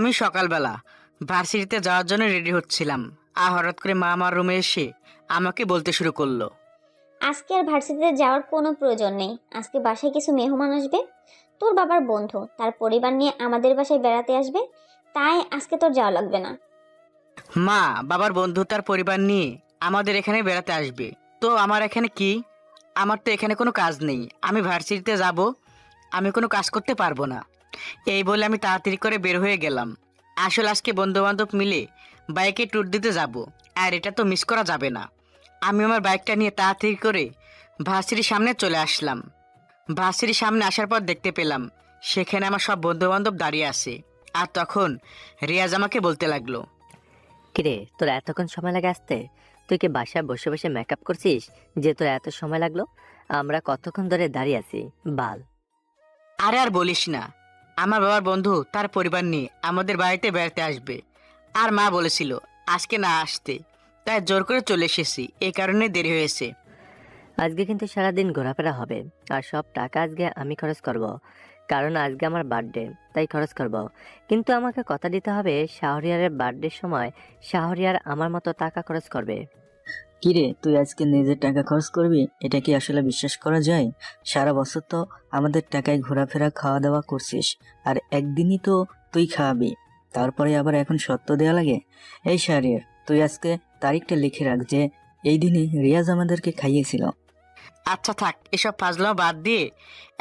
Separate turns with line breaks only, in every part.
আমি সকালবেলা ভার্সিটিতে যাওয়ার জন্য রেডি হচ্ছিলাম, আর হঠাৎ করে মা আমার রুমে এসে আমাকে বলতে শুরু করলো।
আজকে আর ভার্সিটিতে যাওয়ার কোনো প্রয়োজন নেই। আজকে বাসায় কিছু মেহমান আসবে, তোর বাবার বন্ধু, তার পরিবার নিয়ে আমাদের বাসায় বেড়াতে আসবে। তাই আজকে তোর যাওয়া লাগবে না।
মা বাবার বন্ধু তার পরিবার নিয়ে আমাদের এখানে বেড়াতে আসবে, তো আমার এখানে কি? আমার তো এখানে কোনো কাজ নেই, আমি ভার্সিটিতে যাব, আমি কোনো কাজ করতে পারবো না। এই বলে আমি তাড়াতাড়ি করে বের হয়ে গেলাম। আসলে আজকে বন্ধু বান্ধব মিলে বাইকে ট্যুর দিতে যাব, আর এটা তো মিস করা যাবে না। আমি আমার বাইকটা নিয়ে তাড়াতাড়ি করে ভার্সিটির সামনে চলে আসলাম। ভার্সিটির সামনে আসার পর দেখতে পেলাম সেখানে আমার সব বন্ধু বান্ধব দাঁড়িয়ে আছে। আর তখন রিয়াজ আমাকে বলতে লাগলো,
কিরে, তোর এতক্ষণ সময় লাগে আসতে? তুই কি বাসায় বসে বসে মেকআপ করছিস যে তোর এত সময় লাগলো? আমরা কতক্ষণ ধরে দাঁড়িয়ে আছি বাল।
আরে আর বলিস না, আমার বাবার বন্ধু তার পরিবার নিয়ে আমাদের বাড়িতে বেড়াতে আসবে, আর মা বলেছিল আজকে না আসতে, তাই জোর করে চলে এসেছি, এই কারণে দেরি হয়েছে।
আজকে কিন্তু সারাদিন ঘোরাফেরা হবে, আর সব টাকা আজকে আমি খরচ করব, কারণ আজকে আমার বার্থডে, তাই খরচ করব। কিন্তু আমাকে কথা দিতে হবে, শাহরিয়ারের বার্থডের সময় শাহরিয়ার আমার মতো টাকা খরচ করবে।
কিরে, তুই আজকে নিজের টাকা খরচ করবি? এটা কি আসলে বিশ্বাস করা যায়? সারা বছর তো আমাদের টাকায় ঘোরাফেরা খাওয়া দাওয়া করছিস, আর একদিনই তো তুই খাওয়াবি, তারপরে আবার এখন সত্য দেয়া লাগে? এই শাহরিয়ার, তুই আজকে তারিখটা লিখে রাখ যে এই দিনই রিয়াজ আমাদেরকে খাইয়েছিল।
আচ্ছা থাক, এসব ফাজলামো বাদ দিয়ে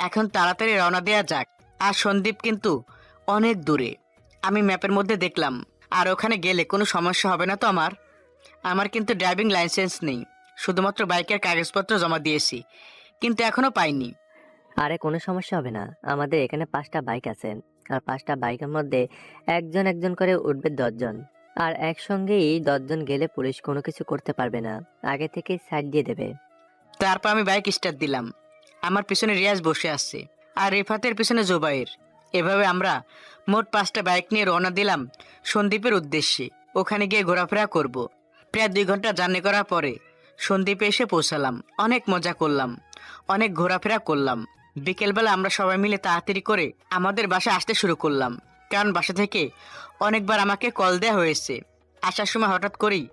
এখন তাড়াতাড়ি রওনা দেওয়া যাক। আর সন্দীপ কিন্তু অনেক দূরে, আমি ম্যাপের মধ্যে দেখলাম। আর ওখানে গেলে কোনো সমস্যা হবে না তো? আমার আমার কিন্তু ড্রাইভিং লাইসেন্স নেই, শুধুমাত্র বাইকের কাগজপত্র জমা দিয়েছি, কিন্তু এখনো পাইনি।
আরে কোনো সমস্যা হবে না, আমাদের এখানে 5টা বাইক আছে, আর 5টা বাইকের মধ্যে একজন একজন করে উঠবে 10 জন। আর একসঙ্গেই 10 জন গেলে পুলিশ কোনো কিছু করতে পারবে না, আগে থেকে সাইড দিয়ে দেবে।
তারপর আমি বাইক স্টার্ট দিলাম। আমার পিছনে রিয়াজ বসে আছে, আর রিফাতের পিছনে জোবাইর। এভাবে আমরা মোট 5টা বাইক নিয়ে রওনা দিলাম সন্দ্বীপের উদ্দেশ্যে। ওখানে গিয়ে ঘোরাফেরা করব। প্রায় 2 ঘন্টা জার্নি করার পরে সন্দ্বীপে এসে পৌঁছালাম। অনেক মজা করলাম, অনেক ঘোরাফেরা করলাম। বিকেলবেলা আমরা সবাই মিলে তাড়াতাড়ি করে আমাদের বাসায় আসতে শুরু করলাম, কারণ বাসা থেকে অনেকবার আমাকে কল দেওয়া হয়েছে। আসার সময় হঠাৎ করেই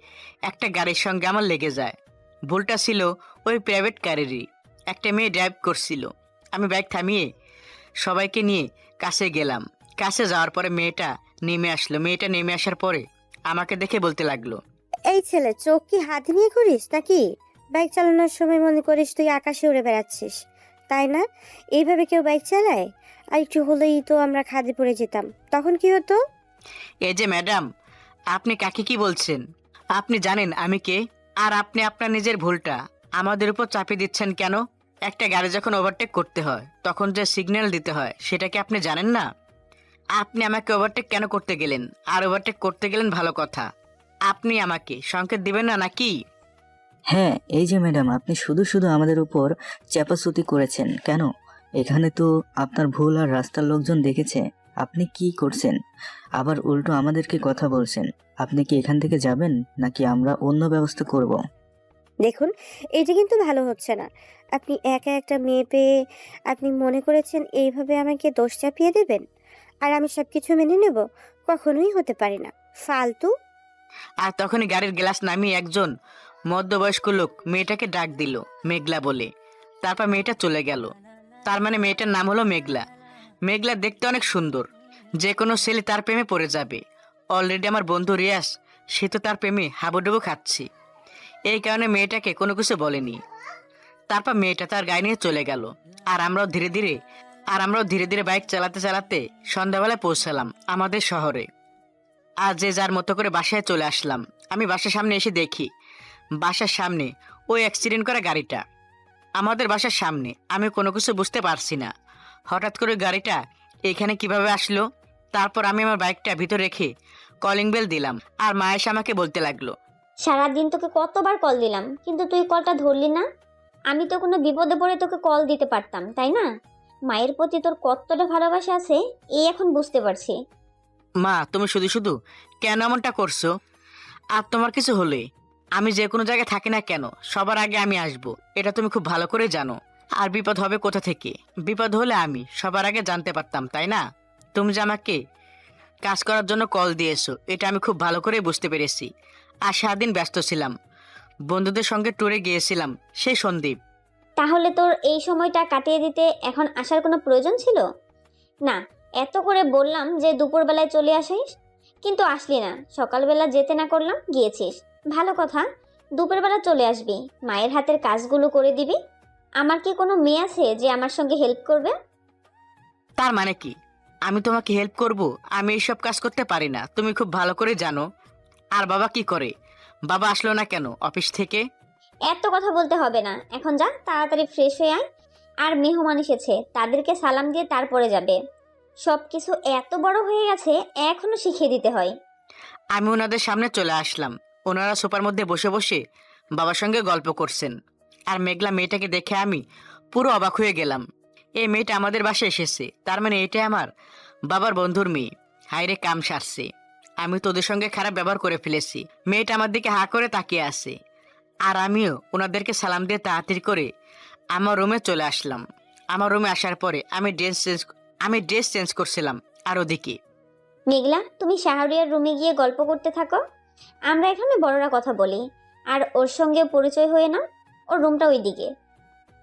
একটা গাড়ির সঙ্গে আমার লেগে যায়। ভুলটা ছিল ওই প্রাইভেট কারেরই। একটা মেয়ে ড্রাইভ করছিল। আমি বাইক থামিয়ে সবাইকে নিয়ে কাছে গেলাম। কাছে যাওয়ার পরে মেয়েটা নেমে আসলো। মেয়েটা নেমে আসার পরে আমাকে দেখে বলতে লাগলো,
এই ছেলে, চোখ কি হাত নিয়ে করিস নাকি? বাইক চালানোর সময় মনে করিস তুই আকাশে উড়ে বেড়াচ্ছিস, তাই না? এইভাবে কেউ বাইক চালায়? আর একটু হলেই তো আমরা খাদে পড়ে যেতাম, তখন কি হতো?
এই যে ম্যাডাম, আপনি কাকে কি বলছেন? আপনি জানেন আমি কে? আর আপনি আপনার নিজের ভুলটা আমাদের উপর চাপিয়ে দিচ্ছেন কেন? একটা গাড়ি যখন ওভারটেক করতে হয় তখন যে সিগন্যাল দিতে হয় সেটা কি আপনি জানেন না? আপনি আমাকে ওভারটেক কেন করতে গেলেন? আর ওভারটেক করতে গেলেন ভালো কথা, আপনি আমাকে সংকেত দিবেন না নাকি?
হ্যাঁ, এই যে ম্যাডাম, আপনি শুধু শুধু আমাদের উপর চাপাচুতি করেছেন কেন? এখানে তো আপনার ভুল আর রাস্তার লোকজন দেখেছে আপনি কি করছেন, আবার উল্টো আমাদেরকে কথা বলছেন। আপনি কি এখান থেকে যাবেন নাকি আমরা অন্য ব্যবস্থা করব?
দেখুন, এটা কিন্তু ভালো হচ্ছে না। আপনি একা একটা মেয়ে পেয়ে আপনি মনে করেছেন এইভাবে আমাকে দোষ চাপিয়ে দেবেন, আর আমি সবকিছু মেনে নেব? কখনোই হতে পারে না, ফালতু।
আর তখনই গাড়ির গ্লাস নামিয়ে একজন মধ্যবয়স্ক লোক মেয়েটাকে ডাক দিল মেঘলা বলে। তারপর মেয়েটা চলে গেল। তার মানে মেয়েটার নাম হলো মেঘলা। মেঘলা দেখতে অনেক সুন্দর, যে কোনো ছেলে তার প্রেমে পড়ে যাবে। অলরেডি আমার বন্ধু রিয়াস, সে তো তার প্রেমে হাবুডুবু খাচ্ছি। এই কারণে মেয়েটাকে কোনো কিছু বলেনি। তারপর মেয়েটা তার গাড়ি নিয়ে চলে গেল। আর আমরাও ধীরে ধীরে বাইক চালাতে চালাতে সন্ধ্যাবেলায় পৌঁছালাম আমাদের শহরে। আর যে যার মতো করে বাসায় চলে আসলাম। আমি বাসার সামনে এসে দেখি বাসার সামনে ওই অ্যাক্সিডেন্ট করা গাড়িটা আমাদের বাসার সামনে। আমি কোনো কিছু বুঝতে পারছি না, হঠাৎ করে গাড়িটা এখানে কিভাবে আসলো। তারপর আমি আমার বাইকটা ভিতরে রেখে কলিং বেল দিলাম, আর মা এসে আমাকে বলতে লাগলো,
সারাদিন তোকে কতবার কল দিলাম, কিন্তু তুই কলটা ধরলি না। আমি তো কোনো বিপদে পড়ে তোকে কল দিতে পারতাম, তাই না? মায়ের প্রতি তোর কতটা ভালোবাসা আছে এই এখন বুঝতে পারছি।
মা তুমি শুধু শুধু কেন এমনটা করছো? আর তোমার কিছু হলে আমি যে কোনো জায়গায় থাকি না কেন, সবার আগে আমি আসব, এটা তুমি খুব ভালো করে জানো। আর বিপদ হবে কোথা থেকে? বিপদ হলে আমি সবার আগে জানতে পারতাম, তাই না? তুমি যে আমাকে কাজ করার জন্য কল দিয়েছো, এটা আমি খুব ভালো করে বুঝতে পেরেছি। আর সারাদিন ব্যস্ত ছিলাম, বন্ধুদের সঙ্গে ট্যুরে গিয়েছিলাম সেই সন্দীপ।
তাহলে তোর এই সময়টা কাটিয়ে দিতে এখন আসার কোনো প্রয়োজন ছিল না? এত করে বললাম যে দুপুরবেলায় চলে আসিস, কিন্তু আসলি না। সকালবেলা যেতে না করলাম, গিয়েছিস, ভালো কথা। দুপুরবেলা চলে আসবি, মায়ের হাতের কাজগুলো করে দিবি। আমার কি কোনো মেয়ে আছে যে আমার সঙ্গে হেল্প করবে?
তার মানে কি আমি তোমাকে হেল্প করব? আমি এইসব কাজ করতে পারি না, তুমি খুব ভালো করে জানো। আর বাবা কি করে? বাবা আসলো না কেন অফিস থেকে?
এত কথা বলতে হবে না, এখন যা, তাড়াতাড়ি ফ্রেশ হয়ে আয়। আর মেহমান এসেছে, তাদেরকে সালাম দিয়ে তারপরে যাবে। সব কিছু এত বড় হয়ে গেছে, এখনো শিখিয়ে দিতে হয়।
আমি ওনাদের সামনে চলে আসলাম। ওনারা সোফার মধ্যে বসে বসে বাবার সঙ্গে গল্প করছেন। আর মেঘলা মেয়েটাকে দেখে আমি পুরো অবাক হয়ে গেলাম। এই মেয়েটা আমাদের বাসায় এসেছে, তার মানে এটা আমার বাবার বন্ধুর মেয়ে। হায়রে, কাম সারছে, আমি তোদের সঙ্গে খারাপ ব্যবহার করে ফেলেছি। মেয়েটা আমার দিকে হা করে তাকিয়ে আছে। আর আমিও ওনাদেরকে সালাম দিয়ে তাড়াতাড়ি করে আমার রুমে চলে আসলাম। আমার রুমে আসার পরে আমি ড্রেস চেঞ্জ করছিলাম। আর ওদিকে
মেঘলা, তুমি শাহরিয়ার রুমে গিয়ে গল্প করতে থাকো, আমরা এখানে বড়রা কথা বলি। আর ওর সঙ্গে পরিচয় হয়ে না, ওর রুমটা ওইদিকে।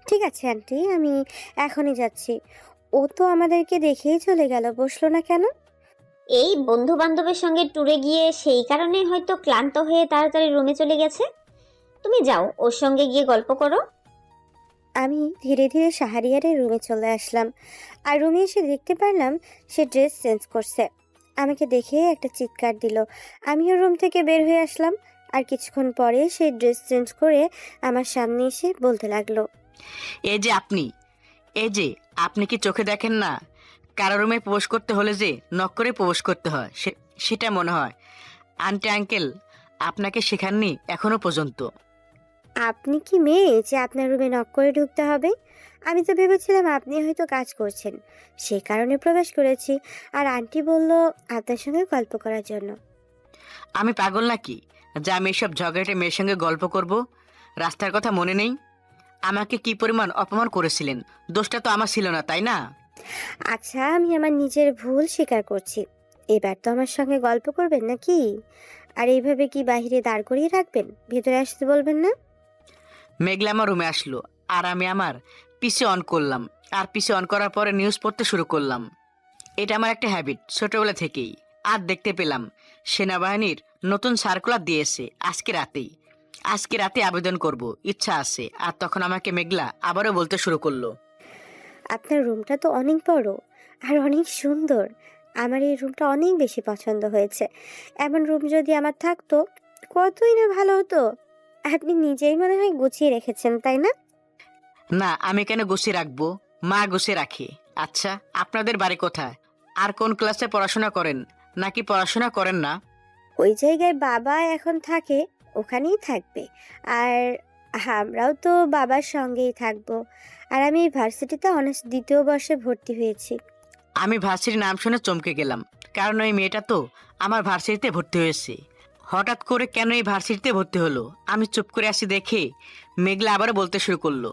ঠিক আছে আন্টি, আমি এখনই যাচ্ছি। ও তো আমাদেরকে দেখেই চলে গেল, বসলো না কেন?
এই বন্ধু বান্ধবের সঙ্গে ট্যুরে গিয়ে সেই কারণে হয়তো ক্লান্ত হয়ে তাড়াতাড়ি রুমে চলে গেছে। তুমি যাও, ওর সঙ্গে গিয়ে গল্প করো।
আমি ধীরে ধীরে শাহরিয়ারের রুমে চলে আসলাম। আর রুমে এসে দেখতে পারলাম সে ড্রেস চেঞ্জ করছে। আমাকে দেখে একটা চিৎকার দিল। আমিও রুম থেকে বের হয়ে আসলাম। আর কিছুক্ষণ পরে সে ড্রেস চেঞ্জ করে আমার সামনে এসে বলতে লাগলো,
এই যে আপনি এই যে আপনি কি চোখে দেখেন না? কারো রুমে প্রবেশ করতে হলে যে নক করে প্রবেশ করতে হয়, সেটা মনে হয় আন্টি আঙ্কেল আপনাকে শেখাননি এখনো পর্যন্ত।
আপনি কি মেয়ে যে আপনার রুমে নক করে ঢুকতে হবে? আমি তো ভেবেছিলাম আপনি হয়তো কাজ করছেন, সে কারণে প্রবেশ করেছি। আর আন্টি বলল আপনার সঙ্গে গল্প করার জন্য।
আমি পাগল নাকি যে আমি এসব ঝগড়াটে মেয়ের সঙ্গে গল্প করব? রাস্তার কথা মনে নেই? আমাকে কি পরিমাণ অপমান করেছিলেন? দোষটা তো আমার ছিল না, তাই না?
আচ্ছা, আমি আমার নিজের ভুল স্বীকার করছি। এবার তো আমার সঙ্গে গল্প করবেন নাকি? আর এইভাবে কি বাইরে দাঁড় করিয়ে রাখবেন? ভেতরে আসতে বলবেন না?
মেঘলা আমার রুমে আসলো, আর আমি আমার পিসি অন করলাম। আর পিসি অন করার পরে নিউজ পড়তে শুরু করলাম। এটা আমার একটা হ্যাবিট ছোটবেলা থেকেই। আর দেখতে পেলাম সেনাবাহিনীর নতুন সার্কুলার দিয়েছে আজকে রাতে আবেদন করব, ইচ্ছা আছে। আর তখন আমাকে মেঘলা আবারও বলতে শুরু করলো,
আপনার রুমটা তো অনেক বড় আর অনেক সুন্দর। আমার এই রুমটা অনেক বেশি পছন্দ হয়েছে। এমন রুম যদি আমার থাকতো কতই না ভালো হতো। আপনি নিজেই মনে হয় গুছিয়ে রেখেছেন, তাই না?
না, আমি কেন গুছিয়ে রাখবো? মা গুছিয়ে রাখে। আচ্ছা, আপনাদের বাড়ি কোথায়? আর কোন ক্লাসে পড়াশোনা করেন, নাকি পড়াশোনা করেন না?
ওই জায়গায় বাবা এখন থাকে, ওখানেই থাকবে। আর আমরাও তো বাবার সঙ্গেই থাকবো। আর আমি এই ভার্সিটিতে অনার্স দ্বিতীয় বর্ষে ভর্তি হয়েছি।
আমি ভার্সিটির নাম শুনে চমকে গেলাম, কারণ ওই মেয়েটা তো আমার ভার্সিটিতে ভর্তি হয়েছে। হঠাৎ করে কেন এই ভার্সিটিতে ভর্তি হলো? আমি চুপ করে আসি দেখে মেঘলা আবারও বলতে শুরু করলো,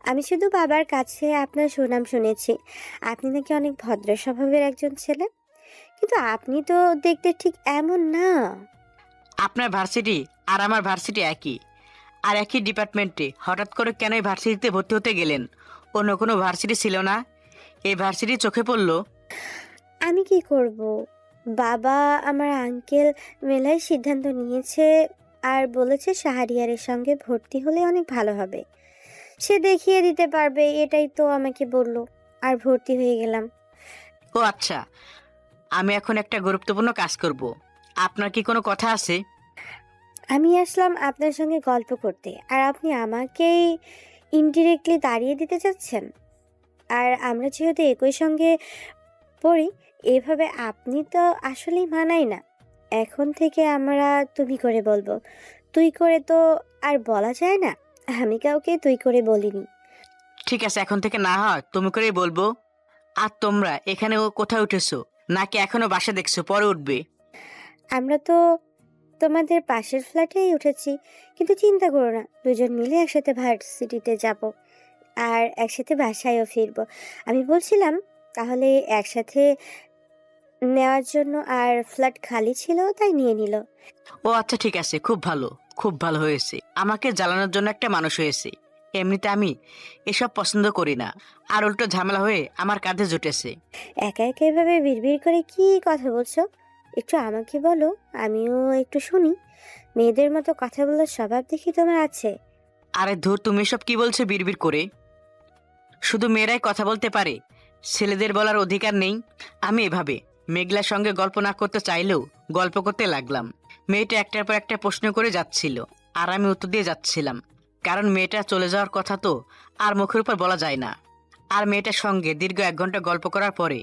আমি শুধু বাবার কাছে আপনার সুনাম শুনেছি। আপনি নাকি অনেক ভদ্র স্বভাবের একজন ছেলে, কিন্তু আপনি তো দেখতে ঠিক এমন না।
আপনার ভার্সিটি আর আমার ভার্সিটি একই, আর একই ডিপার্টমেন্টে। হঠাৎ করে কেন এই ভার্সিটিতে ভর্তি হতে গেলেন? অন্য কোনো ভার্সিটি ছিল না? এই ভার্সিটি চোখে পড়লো?
আমি কি করব? বাবা আমার আঙ্কেল মেলায় সিদ্ধান্ত নিয়েছে আর বলেছে শাহরিয়ারের সঙ্গে ভর্তি হলে অনেক ভালো হবে। সে দেখিয়ে দিতে পারবে, এটাই তো আমাকে বলল। আর ভর্তি হয়ে গেলাম।
ও আচ্ছা, আমি এখন একটা গুরুত্বপূর্ণ কাজ করব। আপনার কি কোনো কথা আছে?
আমি আসলাম আপনার সঙ্গে গল্প করতে, আর আপনি আমাকেই ইনডিরেক্টলি তাড়িয়ে দিতে চাচ্ছেন। আর আমরা যেহেতু একই সঙ্গে পড়ি, এভাবে আপনি তো আসলেই মানাই না। এখন থেকে আমরা তুমি করে বলবো, তুই করে তো আর বলা যায় না। আমি কাউকে তুই করে বলিনি।
ঠিক আছে, এখন থেকে না হয় তুমি করেই বলবো। আর তোমরা এখানে ও কোথায় উঠেছো, নাকি এখনো বাসা দেখছো পরে উঠবে?
আমরা তো তোমাদের পাশের ফ্ল্যাটেই উঠেছি, কিন্তু চিন্তা করো না, দুজন মিলে একসাথে ভার্সিটিতে যাব আর একসাথে বাসায়ও ফিরবো। আমি বলছিলাম তাহলে একসাথে নেওয়ার জন্য, আর ফ্ল্যাট খালি ছিল তাই নিয়ে নিল।
ও আচ্ছা, ঠিক আছে, খুব ভালো, খুব ভালো হয়েছে। আমাকে জ্বালানোর জন্য একটা মানুষ হয়েছে। এমনিতে আমি এসব পছন্দ করি না, আর উল্টো ঝামেলা হয়ে আমার কাঁধে জুটেছে।
একা একা এভাবে বিড়বিড় করে কি কথা বলছো? একটু আমাকে বলো, আমিও একটু শুনি। মেয়েদের মতো কথা বলার স্বভাব দেখি তোমার আছে।
আরে ধুর, তুমি এসব কি বলছো বিড়বিড় করে? শুধু মেয়েরাই কথা বলতে পারে, ছেলেদের বলার অধিকার নেই? আমি এভাবে মেঘলার সঙ্গে গল্প না করতে চাইলেও গল্প করতে লাগলাম। মেয়েটা একটার পর একটা প্রশ্ন করে যাচ্ছিল, আর আমি উত্তর দিয়ে যাচ্ছিলাম, কারণ মেয়েটা চলে যাওয়ার কথা তো আর মুখের উপর বলা যায় না। আর মেয়েটার সঙ্গে দীর্ঘ 1 ঘন্টা গল্প করার পরে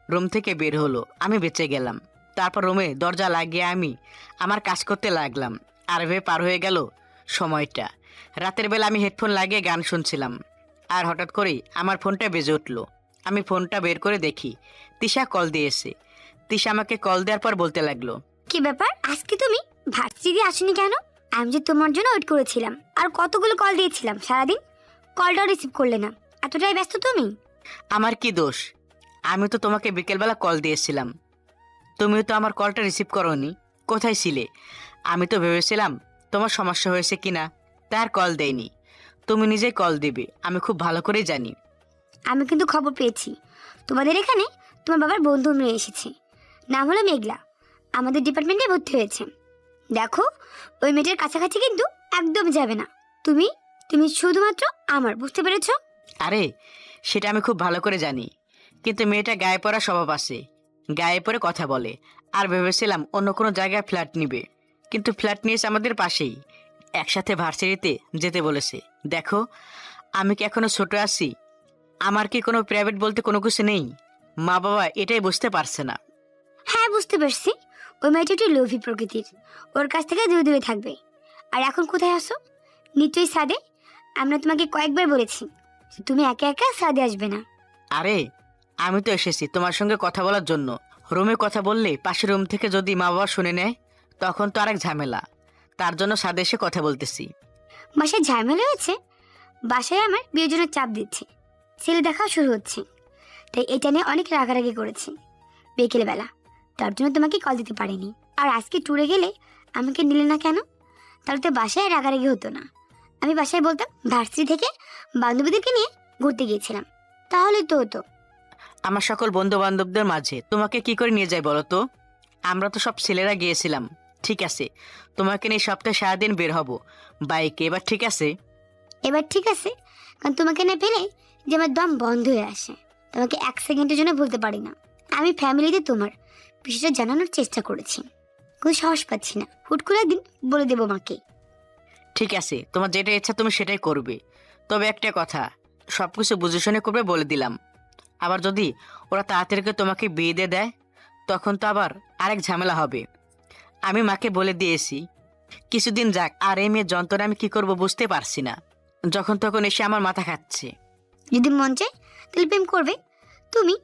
রুম থেকে বের হলো, আমি বেঁচে গেলাম। তারপর রুমে দরজা লাগিয়ে আমি আমার কাজ করতে লাগলাম। আর ভেবে পার হয়ে গেল সময়টা। রাতের বেলা আমি হেডফোন লাগিয়ে গান শুনছিলাম, আর হঠাৎ করেই আমার ফোনটা বেজে উঠলো। আমি ফোনটা বের করে দেখি তিশা কল দিয়েছে। তিশা আমাকে কল দেওয়ার পর বলতে লাগলো,
কি ব্যাপার, আজকে তুমি ভার্সিটি আসনি কেন? আমি যে তোমার জন্য ওয়েট করেছিলাম, আর কতগুলো কল দিয়েছিলাম সারাদিন, কলটাও রিসিভ করলে না। এতটাই ব্যস্ত তুমি?
আমার কি দোষ? আমি তো তোমাকে বিকেলবেলা কল দিয়েছিলাম, তুমিও তো আমার কলটা রিসিভ করোনি। কোথায় ছিলে? আমি তো ভেবেছিলাম তোমার সমস্যা হয়েছে কিনা, তার কল দেয়নি। তুমি নিজেই কল দিবে, আমি খুব ভালো করেই জানি।
আমি কিন্তু খবর পেয়েছি তোমাদের এখানে তোমার বাবার বন্ধু মেয়ে এসেছে, নাম হলো মেঘলা, আমাদের ডিপার্টমেন্টে ভর্তি হয়েছে। দেখো, ওই মেয়েটার কাছাকাছি কিন্তু একদম যাবে না। তুমি তুমি শুধুমাত্র আমার, বুঝতে পেরেছো?
আরে সেটা আমি খুব ভালো করে জানি, কিন্তু মেয়েটা গায়ে পড়া স্বভাব আছে, গায়ে পড়ে কথা বলে। আর ভেবেছিলাম অন্য কোনো জায়গায় ফ্ল্যাট নিবে, কিন্তু ফ্ল্যাট নিয়েছে আমাদের পাশেই, একসাথে ভার্সিটিতে যেতে বলেছে। দেখো, আমি কি এখনো ছোট আছি? আমার কি কোনো প্রাইভেট বলতে কোনো কিছু নেই? মা বাবা এটাই বুঝতে পারছে না।
হ্যাঁ, বুঝতে পারছি। ওই মেয়েটা একটু লোভী প্রকৃতির, ওর কাছ থেকে দূরে দূরে থাকবে। আর এখন কোথায় আসো? নিশ্চয়ই ছাদে। আমরা তোমাকে কয়েকবার বলেছি যে তুমি একা একা ছাদে আসবে না।
আরে আমি তো এসেছি তোমার সঙ্গে কথা বলার জন্য। রুমে কথা বললে পাশের রুম থেকে যদি মা বাবা শুনে নেয়, তখন তো আরেক ঝামেলা। তার জন্য ছাদে এসে কথা বলতেছি।
বাসায় ঝামেলা হয়েছে? বাসায় আমার বিয়ের জন্য চাপ দিচ্ছে, ছেলে দেখা শুরু হচ্ছে, তাই এটা নিয়ে অনেক রাগারাগি করেছি বিকেলবেলা। তার জন্য তোমাকে কল দিতে পারিনি। আর আজকে ট্যুরে গেলে আমাকে নিলে না কেন? তাহলে তো বাসায় রাগারাগি হতো না। আমি বাসায় বলতাম ভার্সিটি থেকে বান্ধবীদেরকে নিয়ে ঘুরতে গিয়েছিলাম, তাহলে তো হতো।
আমার সকল বন্ধু বান্ধবদের মাঝে তোমাকে কি করে নিয়ে যাই বলো তো? আমরা তো সব ছেলেরা গিয়েছিলাম। ঠিক আছে, তোমাকে নিয়ে সপ্তাহে সারাদিন বের হব বাইকে, এবার ঠিক আছে?
এবার ঠিক আছে, কারণ তোমাকে না পেলে যে আমার দম বন্ধ হয়ে আসে। তোমাকে 1 সেকেন্ডের জন্য বলতে পারি না। আমি ফ্যামিলিতে তোমার বিষয়টা জানানোর চেষ্টা করেছি, কোনো সাহস পাচ্ছি না। হুট করে একদিন বলে দেবো মাকে।
ঠিক আছে, তোমার যেটা ইচ্ছা তুমি সেটাই করবে। তবে একটা কথা, সবকিছু বুঝে শুনে করবে বলে দিলাম। আবার যদি ওরা তাড়াতাড়ি করে তোমাকে বিয়ে দিয়ে দেয়, তখন তো আবার আরেক ঝামেলা হবে। আমি মাকে বলে দিয়েছি কিছুদিন যাক। আর এই মেয়ের যন্ত্রণা আমি কি করব বুঝতে পারছি না, যখন তখন এসে আমার মাথা খাচ্ছে।
যদি মন চায় তাহলে প্রেম করবে তুমি,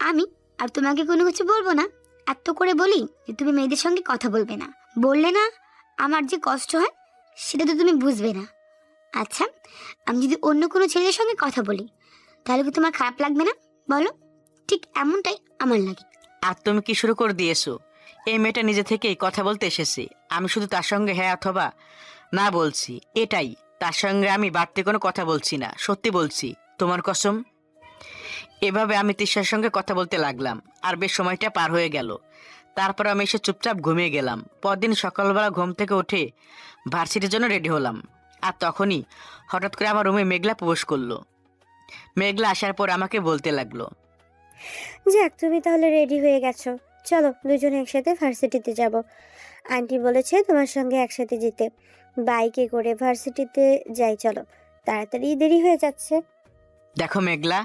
আমি আর তোমাকে কোনো কিছু বলবো না। এত করে বলি যে তুমি মেয়েদের সঙ্গে কথা বলবে না, বললে না আমার যে কষ্ট হয় সেটা তো তুমি বুঝবে না। আচ্ছা, আমি যদি অন্য কোনো ছেলেদের সঙ্গে কথা বলি তাহলে কি তোমার খারাপ লাগবে না বলো? ঠিক এমনটাই আমার লাগে।
আর তুমি কি শুরু করে দিয়েছো? এই মেয়েটা নিজে থেকেই কথা বলতে এসেছে, আমি শুধু তার সঙ্গে হ্যাঁ অথবা না বলছি, এটাই। তার সঙ্গে আমি বাড়তি কোনো কথা বলছি না, সত্যি বলছি, তোমার কসম। এভাবে আমি তিশার সঙ্গে কথা বলতে লাগলাম, আর বেশ সময়টা পার হয়ে গেল। তারপর আমি এসে চুপচাপ ঘুমিয়ে গেলাম। পরদিন সকালবেলা ঘুম থেকে উঠে ভার্সিটির জন্য রেডি হলাম, আর তখনই হঠাৎ করে আমার রুমে মেঘলা প্রবেশ করলো। মেঘলা আসার পর আমাকে বলতে লাগলো,
যাক, তুমি তাহলে রেডি হয়ে গেছো, চলো দুজনে একসাথে ভার্সিটিতে যাব। আন্টি বলেছে তোমার সঙ্গে একসাথে যেতে, বাইকে করে ভার্সিটিতে যাই, চলো, তাড়াতাড়ি দেরি হয়ে যাচ্ছে।
দেখো মেঘলা,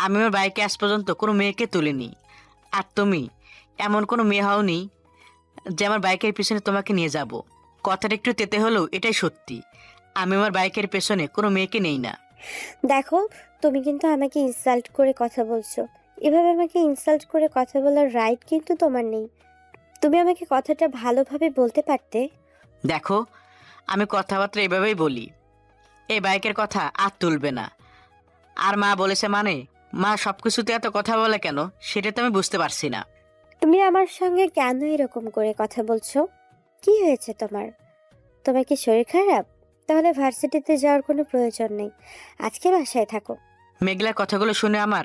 আমি আমার বাইকে আজ পর্যন্ত কোনো মেয়েকে তুলিনি, আর তুমি এমন কোনো মেয়ে হওনি যে আমার বাইকের পিছনে তোমাকে নিয়ে যাব। কথাটা একটু তেতে হলেও এটাই সত্যি, আমি আমার বাইকের পেছনে কোনো মেয়েকে নেই না।
দেখো, তুমি কিন্তু আমাকে ইনসাল্ট করে কথা বলছো। এভাবে আমাকে ইনসাল্ট করে কথা বলার রাইট কিন্তু তোমার নেই। তুমি আমাকে কথাটা ভালোভাবে বলতে পারতে।
দেখো, আমি কথাবার্তা এভাবেই বলি, এই বাইকের কথা আর তুলবে না। আর মা বলেছে মানে, মা সব কিছুতে এত কথা বলে কেন সেটা তো আমি বুঝতে পারছি না।
তুমি আমার সঙ্গে কেন এরকম করে কথা বলছো? কি হয়েছে তোমার? তোমার কি শরীর খারাপ? তাহলে ভার্সিটিতে যাওয়ার কোনো প্রয়োজন নেই, আজকে বাসায় থাকো।
মেঘলার কথাগুলো শুনে আমার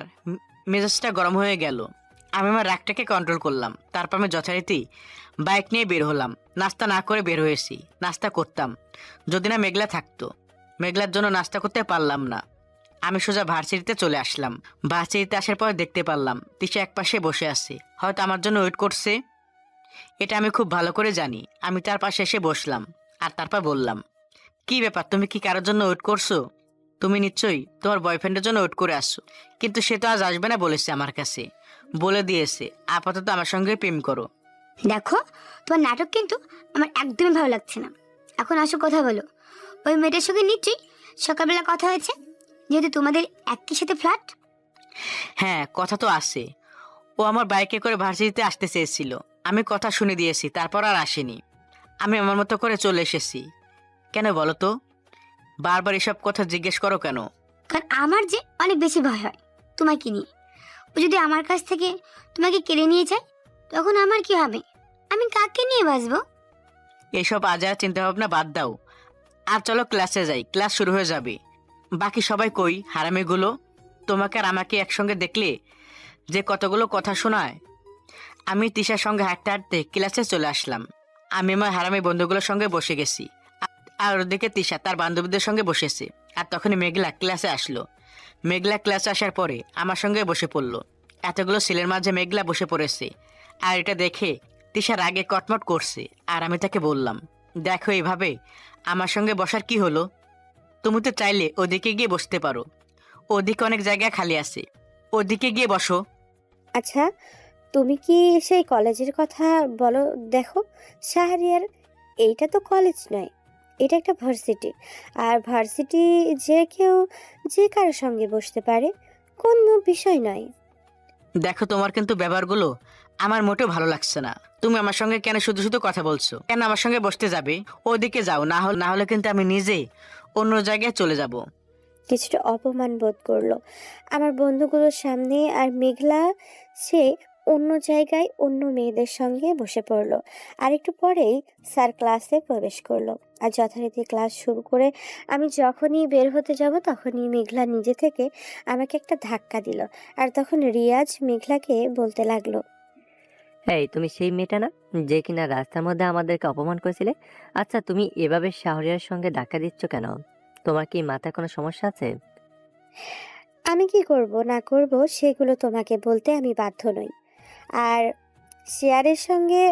মেজাজটা গরম হয়ে গেল। আমি আমার রাগটাকে কন্ট্রোল করলাম। তারপর আমি যথারীতি বাইক নিয়ে বের হলাম। নাস্তা না করে বের হয়েছি। নাস্তা করতাম যদি না মেঘলা থাকতো। মেঘলার জন্য নাস্তা করতে পারলাম না। আমি সোজা ভার্সিটিতে চলে আসলাম। ভার্সিটিতে আসার পর দেখতে পারলাম তিশা একপাশে বসে আছে, হয়তো আমার জন্য ওয়েট করছে। এটা আমি খুব ভালো করে জানি। আমি তার পাশে এসে বসলাম আর তারপর বললাম, কি ব্যাপার, তুমি কি কারোর জন্য ওয়েট করছো? তুমি নিশ্চয়ই তোমার বয়ফ্রেন্ডের জন্য ওয়েট করে আসছো। কিন্তু সে তো আজ আসবে না বলেছে, আমার কাছে বলে দিয়েছে আপাতত আমার সঙ্গে প্রেম করো।
দেখো, তোমার নাটক কিন্তু আমার একদমই ভালো লাগছে না। এখন আসো কথা বলো। ওই মেয়েটার সঙ্গে নিশ্চয়ই সকালবেলা কথা হয়েছে, যেহেতু তোমাদের একই সাথে ফ্ল্যাট।
হ্যাঁ, কথা তো আছে। ও আমার বাইকে করে ভার্সিটিতে আসতে চেয়েছিল। আমি কথা শুনে দিয়েছি, তারপর আর আসেনি। আমি আমার মতো করে চলে এসেছি। কেন বলো তো? বারবার এসব কথা জিজ্ঞেস করো কেন?
কারণ আমার যে অনেক বেশি ভয় হয় তোমাকে নিয়ে। ও যদি আমার কাছ থেকে তোমাকে কেড়ে নিয়ে যায়, তখন আমার কি হবে? আমি কাকে নিয়ে বাঁচবো?
এসব আজার চিন্তা ভাবনা বাদ দাও আর চলো ক্লাসে যাই। ক্লাস শুরু হয়ে যাবে। বাকি সবাই কই হারামিগুলো? তোমাকে আর আমাকে একসঙ্গে দেখলে যে কতগুলো কথা শোনায়। আমি তিশার সঙ্গে হাঁটতে হাঁটতে ক্লাসে চলে আসলাম। আমি আমার হারামি বন্ধুগুলোর সঙ্গে বসে গেছি। আর ওদিকে তিশা তার বান্ধবীদের সঙ্গে বসেছে। আর তখনই মেঘলা ক্লাসে আসলো। মেঘলা ক্লাসে আসার পরে আমার সঙ্গে বসে পড়লো। এতগুলো ছেলের মাঝে মেঘলা বসে পড়েছে। আর এটা দেখে তিশা রাগে কটমট করছে। আর আমি তাকে বললাম, দেখো, এইভাবে আমার সঙ্গে বসার কি হলো? তুমি তো চাইলে ওদিকে গিয়ে বসতে পারো। ওদিকে অনেক জায়গা খালি আছে, ওদিকে গিয়ে বসো।
আচ্ছা, তুমি কি সেই কলেজের কথা বলো? দেখো শাহরিয়ার, এইটা তো কলেজ নয়, এটা একটা ভার্সিটি। আর ভার্সিটি যে কেউ যে কারোর সঙ্গে বসতে পারে, কোনো বিষয় নয়।
দেখো, তোমার কিন্তু ব্যবহারগুলো আমার মোটেও ভালো লাগছে না। তুমি আমার সঙ্গে কেন শুধু শুধু কথা বলছো? কেন আমার সঙ্গে বসতে যাবে? ওদিকে যাও, না হলে কিন্তু আমি নিজে অন্য জায়গায় চলে যাব।
কিছুটা অপমান বোধ করলো আমার বন্ধুগুলোর সামনে। আর মেঘলা, সে অন্য জায়গায় অন্য মেয়েদের সঙ্গে বসে পড়লো। আর একটু পরেই স্যার ক্লাসে প্রবেশ করলো। আর যথারীতি ক্লাস শুরু করে আমি যখনই বের হতে যাব, তখনই মেঘলা নিজে থেকে আমাকে একটা ধাক্কা দিল। আর তখন রিয়াজ মেঘলাকে বলতে লাগলো,
এই তুমি সেই মেয়েটা না, যে কিনা রাস্তার মধ্যে আমাদেরকে অপমান করেছিলে? আচ্ছা, তুমি এভাবে শাহরিয়ার সঙ্গে ধাক্কা দিচ্ছ কেন? তোমার কি মাথায় কোনো সমস্যা আছে?
আমি কি করব না করব সেগুলো তোমাকে বলতে আমি বাধ্য নই। আর শেয়ারের সঙ্গে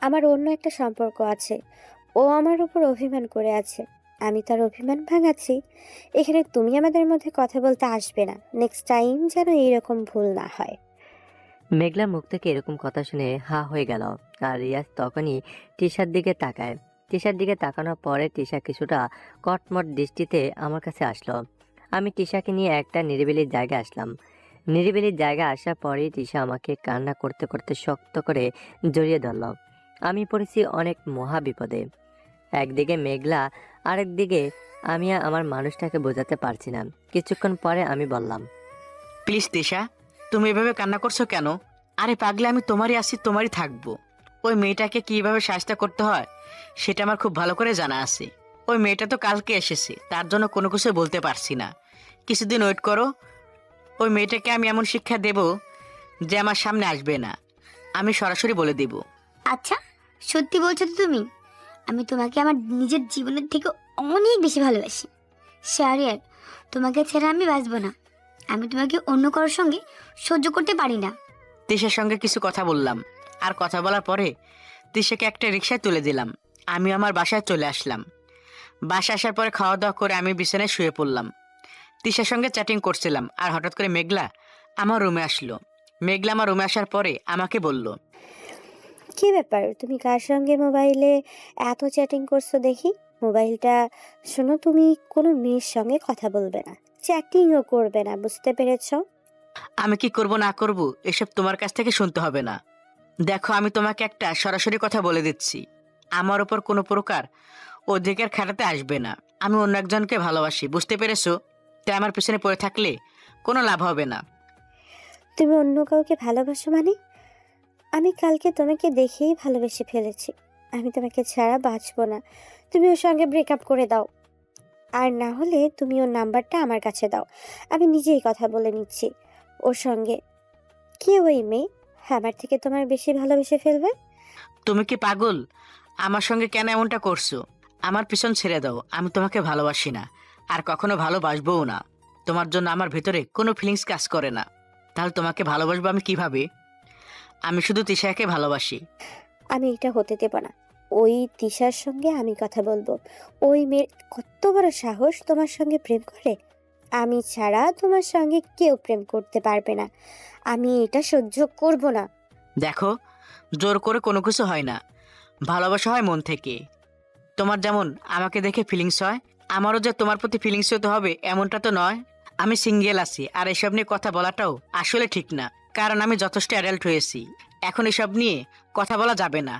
আমার অন্য একটা সম্পর্ক আছে। ও আমার উপর অভিমান করে আছে, আমি তার অভিমান ভাঙাচ্ছি। এখানে তুমি আমাদের মধ্যে কথা বলতে আসবে না। নেক্সট টাইম যেন এইরকম ভুল না হয়।
মেঘলার মুখ থেকে এরকম কথা শুনে হা হয়ে গেল। আর রিয়াজ তখনই টিশার দিকে তাকায়। টিশার দিকে তাকানোর পরে টিশা কিছুটা কটমট দৃষ্টিতে আমার কাছে আসলো। আমি টিশাকে নিয়ে একটা নিরিবিলি জায়গায় আসলাম। নিরিবিলি জায়গায় আসার পরেই টিশা আমাকে কান্না করতে করতে শক্ত করে জড়িয়ে ধরল। আমি পড়েছি অনেক মহা বিপদে। একদিকে মেঘলা, আরেকদিকে আমি আমার মানুষটাকে বোঝাতে পারছি না। কিছুক্ষণ পরে আমি বললাম,
প্লিজ তিশা, তুমি এভাবে কান্না করছো কেন? আরে পাগলে, আমি তোমারই আছি, তোমারই থাকবো। ওই মেয়েটাকে কিভাবে সাহায্য করতে হয় সেটা আমার খুব ভালো করে জানা আছে। ওই মেয়েটা তো কালকে এসেছে, তার জন্য কোনো কিছু বলতে পারছি না। কিছুদিন ওয়েট করো। ওই মেয়েটাকে আমি এমন শিক্ষা দেব যে আমার সামনে আসবে না। আমি সরাসরি বলে দেব।
আচ্ছা, সত্যি বলছো তো তুমি? আমি তোমাকে আমার নিজের জীবনের থেকে অনেক বেশি ভালোবাসি শাহরিয়ার। তোমাকে ছেড়ে আমি বাঁচবো না। আমি তোমাকে অন্য কারোর সঙ্গে সহ্য করতে পারি না।
তিশার সঙ্গে কিছু কথা বললাম। আর কথা বলার পরে তিশাকে একটা রিকশায় তুলে দিলাম। আমি আমার বাসায় চলে আসলাম। বাসায় আসার পরে খাওয়া দাওয়া করে আমি বিছানায় শুয়ে পড়লাম। তিশার সঙ্গে চ্যাটিং করছিলাম আর হঠাৎ করে মেঘলা আমার রুমে আসলো। মেঘলা আমার রুমে আসার পরে আমাকে বলল,
কি ব্যাপার, তুমি কার সঙ্গে মোবাইলে এত চ্যাটিং করছো দেখি? মোবাইলটা শোনো, তুমি কোনো মেয়ের সঙ্গে কথা বলবে না, চ্যাটিংও করবে না, বুঝতে পেরেছো?
আমি কি করব না করব এসব তোমার কাছ থেকে শুনতে হবে না। দেখো, আমি তোমাকে একটা সরাসরি কথা বলে দিচ্ছি। আমার ওপর কোনো প্রকার অধিকার খাটাতে আসবে না। আমি অন্য একজনকে ভালোবাসি, বুঝতে পেরেছো? তাই আমার পিছনে পড়ে থাকলে কোনো লাভ হবে না।
তুমি অন্য কাউকে ভালোবাসো মানে? আমি কালকে তোমাকে দেখেই ভালোবেসে ফেলেছি। আমি তোমাকে ছাড়া বাঁচবো না। তুমি ওর সঙ্গে ব্রেকআপ করে দাও, আর না হলে তুমি ওর নাম্বারটা আমার কাছে দাও। আমি নিজেই কথা বলে নিচ্ছি ওর সঙ্গে। কে ওই মেয়ে আমার থেকে তোমার বেশি ভালোবেসে ফেলবে?
তুমি কি পাগল? আমার সঙ্গে কেন এমনটা করছো? আমার পিছন ছেড়ে দাও। আমি তোমাকে ভালোবাসি না, আর কখনো ভালোবাসবও না। তোমার জন্য আমার ভেতরে কোনো ফিলিংস কাজ করে না। তাহলে তোমাকে ভালোবাসবো আমি কিভাবে? আমি শুধু তিশাকে ভালোবাসি।
আমি এটা হতে দেব না। ওই তিশার সঙ্গে আমি কথা বলবো। ওই মেয়ের কত বড় সাহস তোমার সঙ্গে প্রেম করে! আমি ছাড়া তোমার সঙ্গে কেউ প্রেম করতে পারবে না। আমি এটা সহ্য করব না।
দেখো, জোর করে কোনো কিছু হয় না, ভালোবাসা হয় মন থেকে। তোমার যেমন আমাকে দেখে ফিলিংস হয়, আমারও যে তোমার প্রতি ফিলিংস হতে হবে এমনটা তো নয়। আমি সিঙ্গেল আছি, আর এসব নিয়ে কথা বলাটাও আসলে ঠিক না, কারণ আমি যথেষ্ট অ্যাডাল্ট হয়েছি। এখন এসব নিয়ে কথা বলা যাবে না।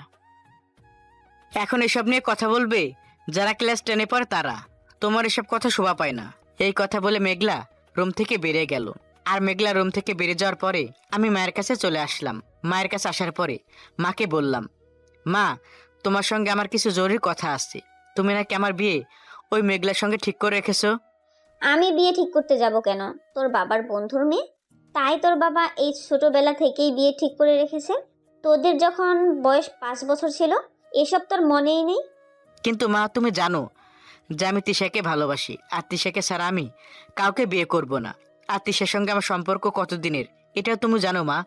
এখন এসব নিয়ে কথা বলবে যারা ক্লাস 10-এ পড়ে তারা। তোমার এসব কথা শোভা পায় না। এই কথা বলে মেঘলা রুম থেকে বেরিয়ে গেল। আর মেঘলা রুম থেকে বেরিয়ে যাওয়ার পরে আমি মায়ের কাছে চলে আসলাম। মায়ের কাছে আসার পরে মাকে বললাম, মা, তোমার সঙ্গে আমার কিছু জরুরি কথা আছে। তুমি নাকি আমার বিয়ে ওই মেঘলার সঙ্গে ঠিক করে রেখেছো।
আমি বিয়ে ঠিক করতে যাব কেন? তোর বাবার বন্ধুর মেয়ে, তাই তোর বাবা এই ছোটবেলা থেকেই বিয়ে ঠিক করে রেখেছে। তোদের যখন বয়স 5 বছর ছিল, এসব তোর মনেই নেই?
কিন্তু মা, তুমি জানো যে আমি তিশাকে ভালোবাসি, আর তিশাকে ছাড়া আমি কাউকে বিয়ে করব না। আর তিশার সঙ্গে আমার সম্পর্ক কতদিনের এটাও তুমি জানো মা।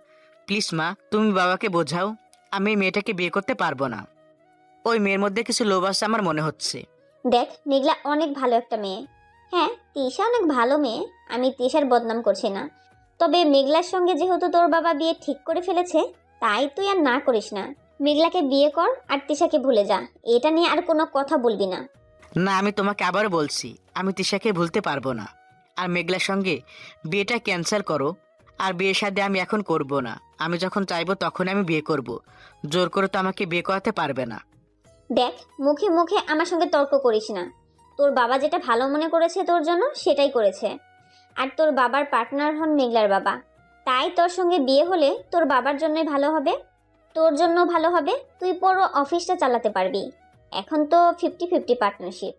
প্লিজ মা, তুমি বাবাকে বোঝাও। আমি এই মেয়েটাকে বিয়ে করতে পারবো না। ওই মেয়ের মধ্যে কিছু লোভ আছে আমার মনে হচ্ছে।
দেখ, মেঘলা অনেক ভালো একটা মেয়ে। হ্যাঁ, তিশা অনেক ভালো মেয়ে, আমি তিশার বদনাম করছি না। তবে মেঘলার সঙ্গে যেহেতু তোর বাবা বিয়ে ঠিক করে ফেলেছে, তাই তুই আর না করিস না। মেঘলাকে বিয়ে কর আর তিশাকে ভুলে যা। এটা নিয়ে আর কোনো কথা বলবি না।
না, আমি তোমাকে আবারও বলছি, আমি তিশাকে ভুলতে পারবো না। আর মেঘলার সঙ্গে বিয়েটা ক্যান্সেল করো। আর বিয়ে শাদী আমি এখন করব না। আমি যখন চাইবো তখন আমি বিয়ে করব। জোর করে তো আমাকে বিয়ে করাতে পারবে না।
দেখ, মুখে মুখে আমার সঙ্গে তর্ক করিস না। তোর বাবা যেটা ভালো মনে করেছে তোর জন্য সেটাই করেছে। আর তোর বাবার পার্টনার হন মেঘলার বাবা, তাই তোর সঙ্গে বিয়ে হলে তোর বাবার জন্যই ভালো হবে, তোর জন্য ভালো হবে। তুই পুরো অফিসটা চালাতে পারবি। এখন তো 50-50 পার্টনারশিপ।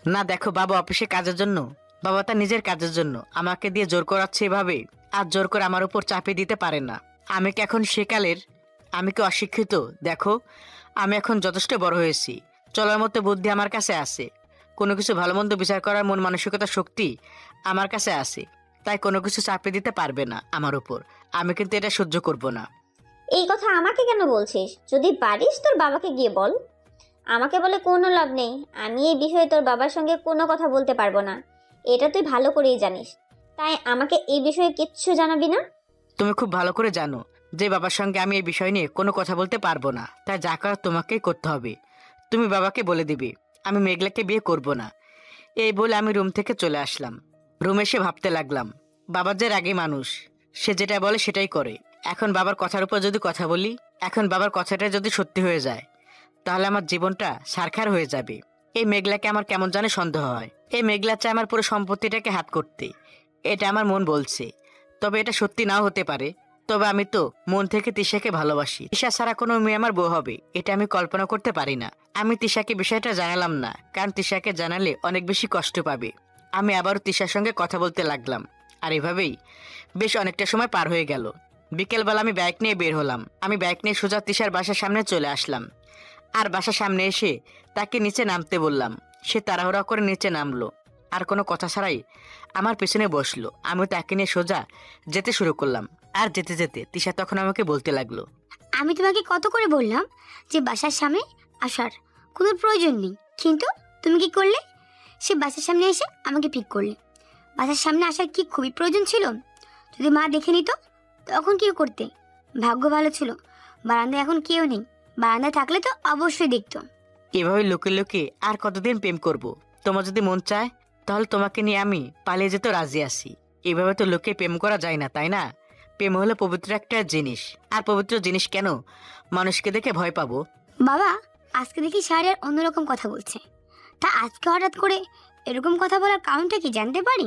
না দেখো, বাবা অফিসে কাজের জন্য, বাবা তার নিজের কাজের জন্য আমাকে দিয়ে জোর করাচ্ছে এভাবে। আর জোর করে আমার উপর চাপিয়ে দিতে পারে না। আমি কি এখন সেকালের? আমি কি অশিক্ষিত? দেখো, আমি এখন যথেষ্ট বড় হয়েছি। চলার মতো বুদ্ধি আমার কাছে আছে। কোনো কিছু ভালো মন্দ বিচার করার মন মানসিকতা শক্তি আমার কাছে আছে। তাই কোনো কিছু চাপিয়ে দিতে পারবে না আমার উপর। আমি কিন্তু এটা সহ্য করব না।
এই কথা আমাকে কেন বলছিস? যদি পারিস তোর বাবাকে গিয়ে বল। আমাকে বলে কোনো লাভ নেই। আমি এই বিষয়ে তোর বাবার সঙ্গে কোনো কথা বলতে পারবো না, এটা তুই ভালো করেই জানিস। তাই আমাকে এই বিষয়ে কিচ্ছু জানাবি না।
তুমি খুব ভালো করে জানো যে বাবার সঙ্গে আমি এই বিষয় নিয়ে কোনো কথা বলতে পারবো না। তাই যা করার তোমাকেই করতে হবে। তুমি বাবাকে বলে দিবে আমি মেঘলাকে বিয়ে করব না। এই বলে আমি রুম থেকে চলে আসলাম। রুমে এসে ভাবতে লাগলাম, বাবা যে রাগী মানুষ, সে যেটা বলে সেটাই করে। এখন বাবার কথার উপর যদি কথা বলি, এখন বাবার কথাটা যদি সত্যি হয়ে যায়, তাহলে আমার জীবনটা সারখার হয়ে যাবে। এই মেঘলাকে আমার কেমন জানে সন্দেহ হয়। এই মেঘলা চায় আমার পুরো সম্পত্তিটাকে হাত করতে, এটা আমার মন বলছে। তবে এটা সত্যি নাও হতে পারে। তবে আমি তো মন থেকে তিশাকে ভালোবাসি। তিশা ছাড়া কোনো মেয়ে আমার বউ হবে এটা আমি কল্পনা করতে পারি না। আমি তিশাকে বিষয়টা জানালাম না, কারণ তিশাকে জানালে অনেক বেশি কষ্ট পাবে। আমি আবারও তিশার সঙ্গে কথা বলতে লাগলাম। আর এভাবেই বেশ অনেকটা সময় পার হয়ে গেল। বিকেলবেলা আমি বাইক নিয়ে বের হলাম। আমি বাইক নিয়ে সোজা তিশার বাসার সামনে চলে আসলাম। আর বাসার সামনে এসে তাকে নিচে নামতে বললাম। সে তাড়াহুড়া করে নিচে নামলো, আর কোনো কথা ছাড়াই আমার পেছনে বসলো। আমি তাকে নিয়ে সোজা যেতে শুরু করলাম। আর যেতে যেতে তিশা তখন আমাকে বলতে লাগলো,
আমি তোমাকে কত করে বললাম যে বাসার সামনে আসার কোনো প্রয়োজন নেই, কিন্তু তুমি কি করলে? সে বাসার সামনে এসে আমাকে পিক করলে। বাসার সামনে আসার কি খুবই প্রয়োজন ছিল? যদি মা দেখে নিত তখন কি করতে? ভাগ্য ভালো ছিল বারান্দায় এখন কেউ নেই। বারান্দায় থাকলে তো অবশ্যই দেখতো।
এভাবে লোকে লোকে আর কতদিন প্রেম করব? তোমার যদি মন চায় তাহলে তোমাকে নিয়ে আমি পালিয়ে যেতে রাজি আছি। এভাবে তো লোকে প্রেম করা যায় না, তাই না? প্রেম হলো পবিত্র একটা জিনিস। আর পবিত্র জিনিস কেন মানুষকে দেখে ভয় পাবো?
বাবা আজকে দেখি স্যার আর অন্যরকম কথা বলছে। তা আজকে হঠাৎ করে এরকম কথা বলার কারণটা কি জানতে পারি?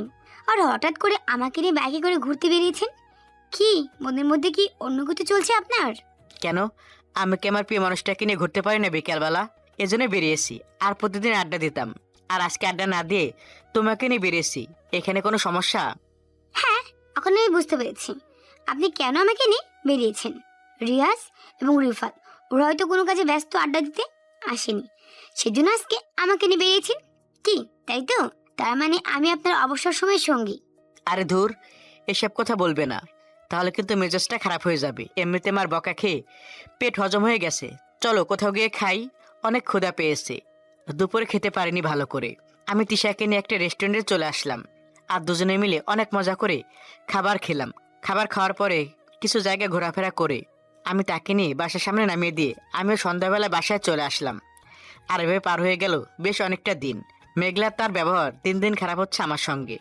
আর হঠাৎ করে আমাকে নিয়ে বাইকে করে ঘুরতে বেরিয়েছেন, কি মনের মধ্যে কি অন্য কিছু চলছে আপনার?
কেন? আমি কি আমার প্রিয় মানুষটাকে নিয়ে ঘুরতে পারি না বিকালবেলা? এজন্য বেরিয়েছি। আর প্রতিদিন আড্ডা দিতাম, আর আজকে আড্ডা না দিয়ে তোমাকে নিয়ে বেরিয়েছি। এখানে কোনো সমস্যা?
হ্যাঁ, এখন আমি বুঝতে পেরেছি আপনি কেন আমাকে নিয়ে বেরিয়েছেন। রিয়াজ এবং রিফাত ওরা হয়তো কোনো কাজে ব্যস্ত, আড্ডা দিতে আসেনি, সেজন্য আজকে আমাকে নিয়ে বেরিয়েছেন। কি তাই তো? তার মানে আমি আপনার অবসর সময়ের সঙ্গী।
আরে ধুর, এসব কথা বলবে না, তাহলে কিন্তু মেজাজটা খারাপ হয়ে যাবে। এমনিতে মার বকা খেয়ে পেট হজম হয়ে গেছে। চলো কোথাও গিয়ে খাই, অনেক ক্ষুধা পেয়েছে। দুপুরে খেতে পারিনি ভালো করে। আমি তিশাকে নিয়ে একটা রেস্টুরেন্টে চলে আসলাম, আর দুজনে মিলে অনেক মজা করে খাবার খেলাম। খাবার খাওয়ার পরে কিছু জায়গায় ঘোরাফেরা করে আমি তাকে নিয়ে বাসার সামনে নামিয়ে দিয়ে আমিও সন্ধ্যাবেলা বাসায় চলে আসলাম। আর এভাবে পার হয়ে গেল বেশ অনেকটা দিন। মেঘলা তার ব্যবহার দিন দিন খারাপ হচ্ছে আমার সঙ্গে।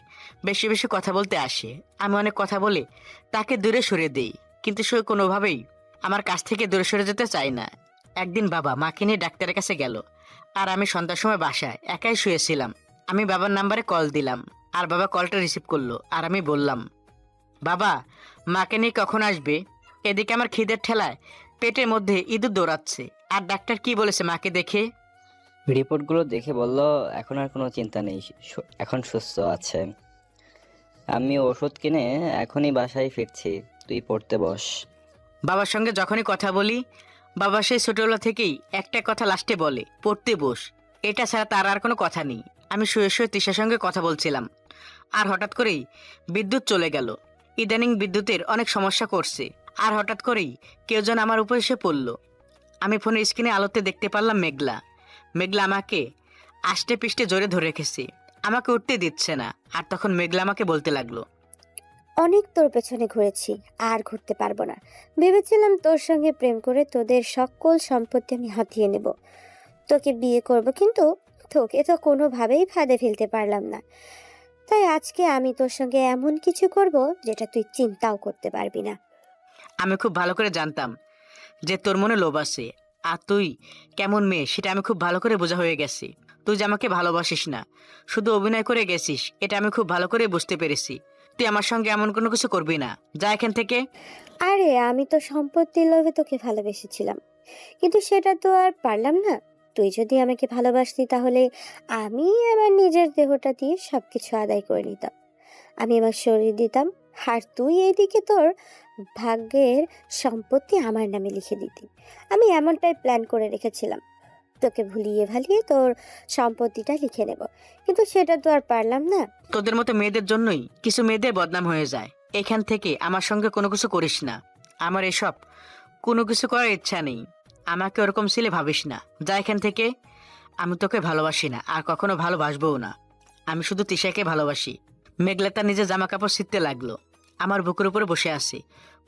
বেশি বেশি কথা বলতে আসে, আমি অনেক কথা বলে তাকে দূরে সরিয়ে দেই, কিন্তু সে কোনোভাবেই আমার কাছ থেকে দূরে সরে যেতে চায় না। একদিন বাবা মাকে নিয়ে ডাক্তারের কাছে গেল, আর আমি সন্ধ্যার সময় বাসায় একাই শুয়েছিলাম। আমি বাবার নাম্বারে কল দিলাম, আর বাবা কলটা রিসিভ করলো। আর আমি বললাম, বাবা মাকে নিয়ে কখন আসবে? এদিকে আমার খিদের ঠেলায় পেটের মধ্যে ইঁদুর দৌড়াচ্ছে। আর ডাক্তার কি বলেছে মাকে দেখে?
রিপোর্টগুলো দেখে বলল এখন আর কোনো চিন্তা নেই, এখন সুস্থ আছে। আমি ওষুধ কিনে এখনই বাসায় ফিরছি, তুই পড়তে বস।
বাবার সঙ্গে যখনই কথা বলি, বাবা সেই ছোটবেলা থেকেই একটা কথা লাস্টে বলে, পড়তে বস। এটা ছাড়া তার আর কোনো কথা নেই। আমি শুয়ে শুয়ে তিশার সঙ্গে কথা বলছিলাম, আর হঠাৎ করেই বিদ্যুৎ চলে গেল। ইদানিং বিদ্যুতের অনেক সমস্যা করছে, আর হঠাৎ করেই কেউ যেন আমার উপর এসে পড়ল। আমি ফোনের স্ক্রিনে আলোতে দেখতে পারলাম মেঘলা। মেঘলা আমাকে আষ্টে পিষ্টে জোরে ধরে রেখেছে, আমাকে উঠতে দিচ্ছে না। আর তখন মেঘলা আমাকে বলতে লাগলো,
অনেক তোর পেছনে ঘুরেছি, আর ঘুরতে পারবো না। ভেবেছিলাম তোর সঙ্গে প্রেম করে তোদের সকল সম্পত্তি আমি হাতিয়ে নেব, তোকে বিয়ে করব, কিন্তু তোকে তো কোনোভাবেই ফাঁদে ফেলতে পারলাম না। তাই আজকে আমি তোর সঙ্গে এমন কিছু করব যেটা তুই চিন্তাও করতে পারবি না।
আমি খুব ভালো করে জানতাম যে তোর মনে লোভ আছে, আর তুই কেমন মেয়ে সেটা আমি খুব ভালো করে বোঝা হয়ে গেছি। তুই যে আমাকে ভালোবাসিস না, শুধু অভিনয় করে গেছিস, এটা আমি খুব ভালো করে বুঝতে পেরেছি। তুই আমার সঙ্গে এমন কোনো কিছু করবি না, যা এখান থেকে।
আরে আমি তো সম্পত্তির লোভে তোকে ভালোবেসেছিলাম, কিন্তু সেটা তো আর পারলাম না। তুই যদি আমাকে ভালোবাসতি তাহলে আমি আমার নিজের দেহটা দিয়ে সবকিছু আদায় করে নিতাম, আমি আমার শরীর দিতাম, আর তুই এইদিকে তোর ভাগ্যের সম্পত্তি আমার নামে লিখে দিতি। আমি এমনটাই প্ল্যান করে রেখেছিলাম, তোকে ভুলিয়ে ভালিয়ে তোর সম্পত্তিটা লিখে নেব, কিন্তু সেটা তো আর পারলাম না।
তোদের মতো মেয়েদের জন্যই কিছু মেয়েদের বদনাম হয়ে যায়। এখান থেকে আমার সঙ্গে কোনো কিছু করিস না, আমার এসব কোনো কিছু করার ইচ্ছা নেই। আমাকে ওরকম ছেলে ভাবিস না, যা এখান থেকে। আমি তোকে ভালোবাসি না, আর কখনো ভালোবাসবও না। আমি শুধু তিশাকে ভালোবাসি। মেঘলা তার নিজের জামা কাপড় ছিঁড়তে লাগলো। আমার বুকের উপরে বসে আছে,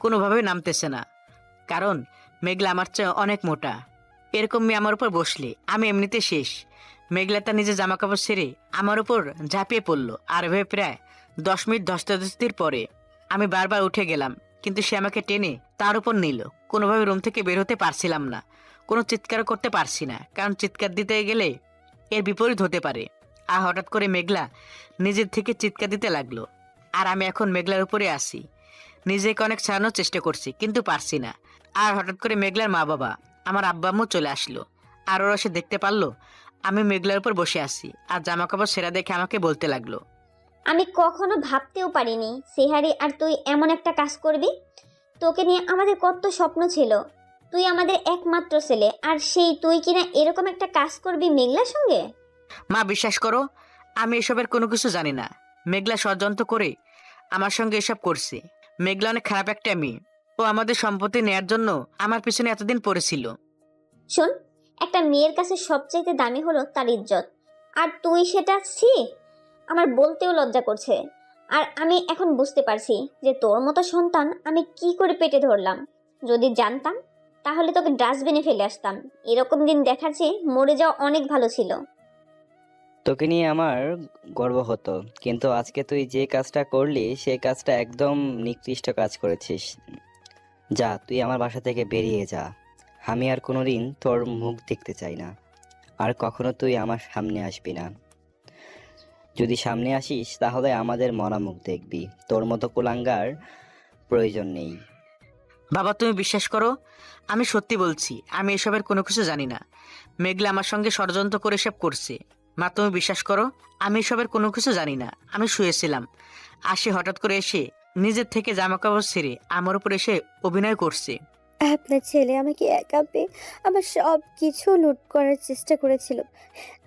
কোনোভাবেই নামতেছে না, কারণ মেঘলা আমার চেয়ে অনেক মোটা। এরকম মেয়ে আমার উপর বসলে আমি এমনিতে শেষ। মেঘলা তার নিজের জামা কাপড় ছেড়ে আমার উপর ঝাঁপিয়ে পড়লো, আর ভেবে প্রায় 10 মিনিট ধস্তাধস্তির পরে আমি বারবার উঠে গেলাম, কিন্তু সে আমাকে টেনে তার উপর নিল। কোনোভাবে রুম থেকে বের হতে পারছিলাম না, কোনো চিৎকারও করতে পারছি না, কারণ চিৎকার দিতে গেলে এর বিপরীত হতে পারে। আর হঠাৎ করে মেঘলা নিজের থেকে চিৎকার দিতে লাগলো, আর আমি এখন মেঘলার উপরে আসি। নিজেকে অনেক ছাড়ানোর চেষ্টা করছি, কিন্তু পারছি না। আর হঠাৎ করে মেঘলার মা বাবা, আমার আব্বা আম্মু চলে আসলো, আর ওরা সে দেখতে পারলো আমি মেঘলার উপর বসে আছি, আর জামা কাপড় সেরা দেখে আমাকে বলতে লাগলো,
আমি কখনো ভাবতেও পারিনি সেহারি আর তুই এমন একটা কাজ করবি। তোকে নিয়ে আমাদের কত স্বপ্ন ছিল, তুই আমাদের একমাত্র ছেলে, আর সেই তুই কিনা এরকম একটা কাজ করবি মেঘলার সঙ্গে।
মা বিশ্বাস করো, আমি এসবের কোনো কিছু জানি না। মেঘলা ষড়যন্ত্র করে আমার সঙ্গে এসব করছে। মেঘলা অনেক খারাপ একটা মেয়ে, ও আমাদের সম্পত্তি নেয়ার জন্য আমার পিছনে এতদিন পড়েছিল।
শোন, একটা মেয়ের কাছে সবচাইতে দামি হলো তার ইজ্জত, আর তুই সেটা আমার বলতেও লজ্জা করছে। আর আমি এখন বুঝতে পারছি যে তোর মতো সন্তান আমি কি করে পেটে ধরলাম। যদি জানতাম তাহলে তোকে ডাস্টবিনে ফেলে আসতাম। এরকম দিন দেখার চেয়ে মরে যাওয়া অনেক ভালো ছিল।
তোকে নিয়ে আমার গর্ব হতো, কিন্তু আজকে তুই যে কাজটা করলি সেই কাজটা একদম নিকৃষ্ট কাজ করেছিস। যা, তুই আমার বাসা থেকে বেরিয়ে যা। আমি আর কোনোদিন তোর মুখ দেখতে চাই না, আর কখনো তুই আমার সামনে আসবি না। যদি সামনে আসিস তাহলে আমাদের মরা মুখ দেখবি। তোর মতো কুলাঙ্গার প্রয়োজন নেই।
বাবা তুমি বিশ্বাস করো, আমি সত্যি বলছি, আমি এসবের কোনো কিছু জানি না। মেঘলা আমার সঙ্গে ষড়যন্ত্র করে এসব করছে। মা তুমি বিশ্বাস করো, আমি এসবের কোনো কিছু জানি না। আমি শুয়েছিলাম, আসে হঠাৎ করে এসে নিজের থেকে জামাকাপড় ছেড়ে আমার উপর এসে অভিনয় করছে।
আপনার ছেলে আমাকে একা পেয়ে আমার সব কিছু লুট করার চেষ্টা করেছিল।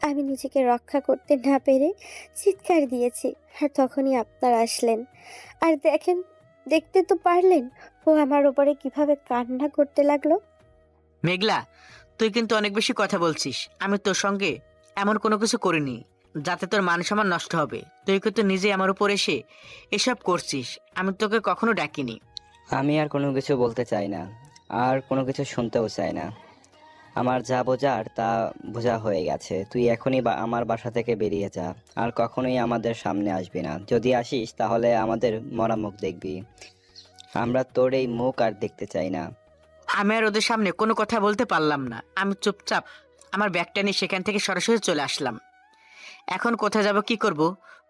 আমি নিজেকে রক্ষা করতে না পেরে চিৎকার দিয়েছি, আর তখনই আপনার আসলেন। আর দেখতে তো পারলেন ও আমার উপরে কিভাবে কান্না করতে লাগলো।
মেঘলা তুই কিন্তু অনেক বেশি কথা বলছিস। আমি তোর সঙ্গে এমন কোনো কিছু করিনি যাতে তোর মান সম্মান নষ্ট হবে। তুই কিন্তু নিজে আমার উপর এসে এসব করছিস। আমি তোকে কখনো ডাকিনি।
আমি আর কোনো কিছু বলতে চাই না, আর কোনো কিছু শুনতেও চাই না। আমার যা বোঝার তা বোঝা হয়ে গেছে। তুই এখনই আমার বাসা থেকে বেরিয়ে যা, আর কখনোই আমাদের সামনে আসবি না। যদি আসিস তাহলে আমাদের মরা মুখ দেখবি। আমরা তোর এই মুখ আর দেখতে চাই না।
আমি আর ওদের সামনে কোনো কথা বলতে পারলাম না। আমি চুপচাপ আমার ব্যাগটা নিয়ে সেখান থেকে সরাসরি চলে আসলাম। এখন কোথায় যাব, কি করব,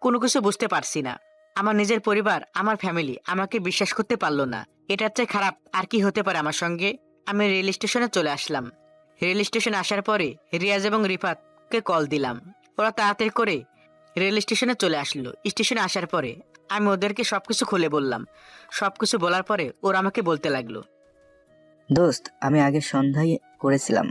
কোনো কিছু বুঝতে পারছি না। আমার নিজের পরিবার, আমার ফ্যামিলি আমাকে বিশ্বাস করতে পারলো না। এটার চেয়ে খারাপ আর কি হতে পারে আমার সঙ্গে। আমি রেল স্টেশনে চলে আসলাম। রেল স্টেশনে আসার পরে রিয়াজ এবং রিফাতকে কল দিলাম। ওরা তাড়াতাড়ি করে রেল স্টেশনে চলে আসলো। স্টেশনে আসার পরে আমি ওদেরকে সবকিছু খুলে বললাম। সবকিছু বলার পরে ওরা আমাকে বলতে লাগলো,
দোস্ত, আমি আগে সন্ধ্যায় করেছিলাম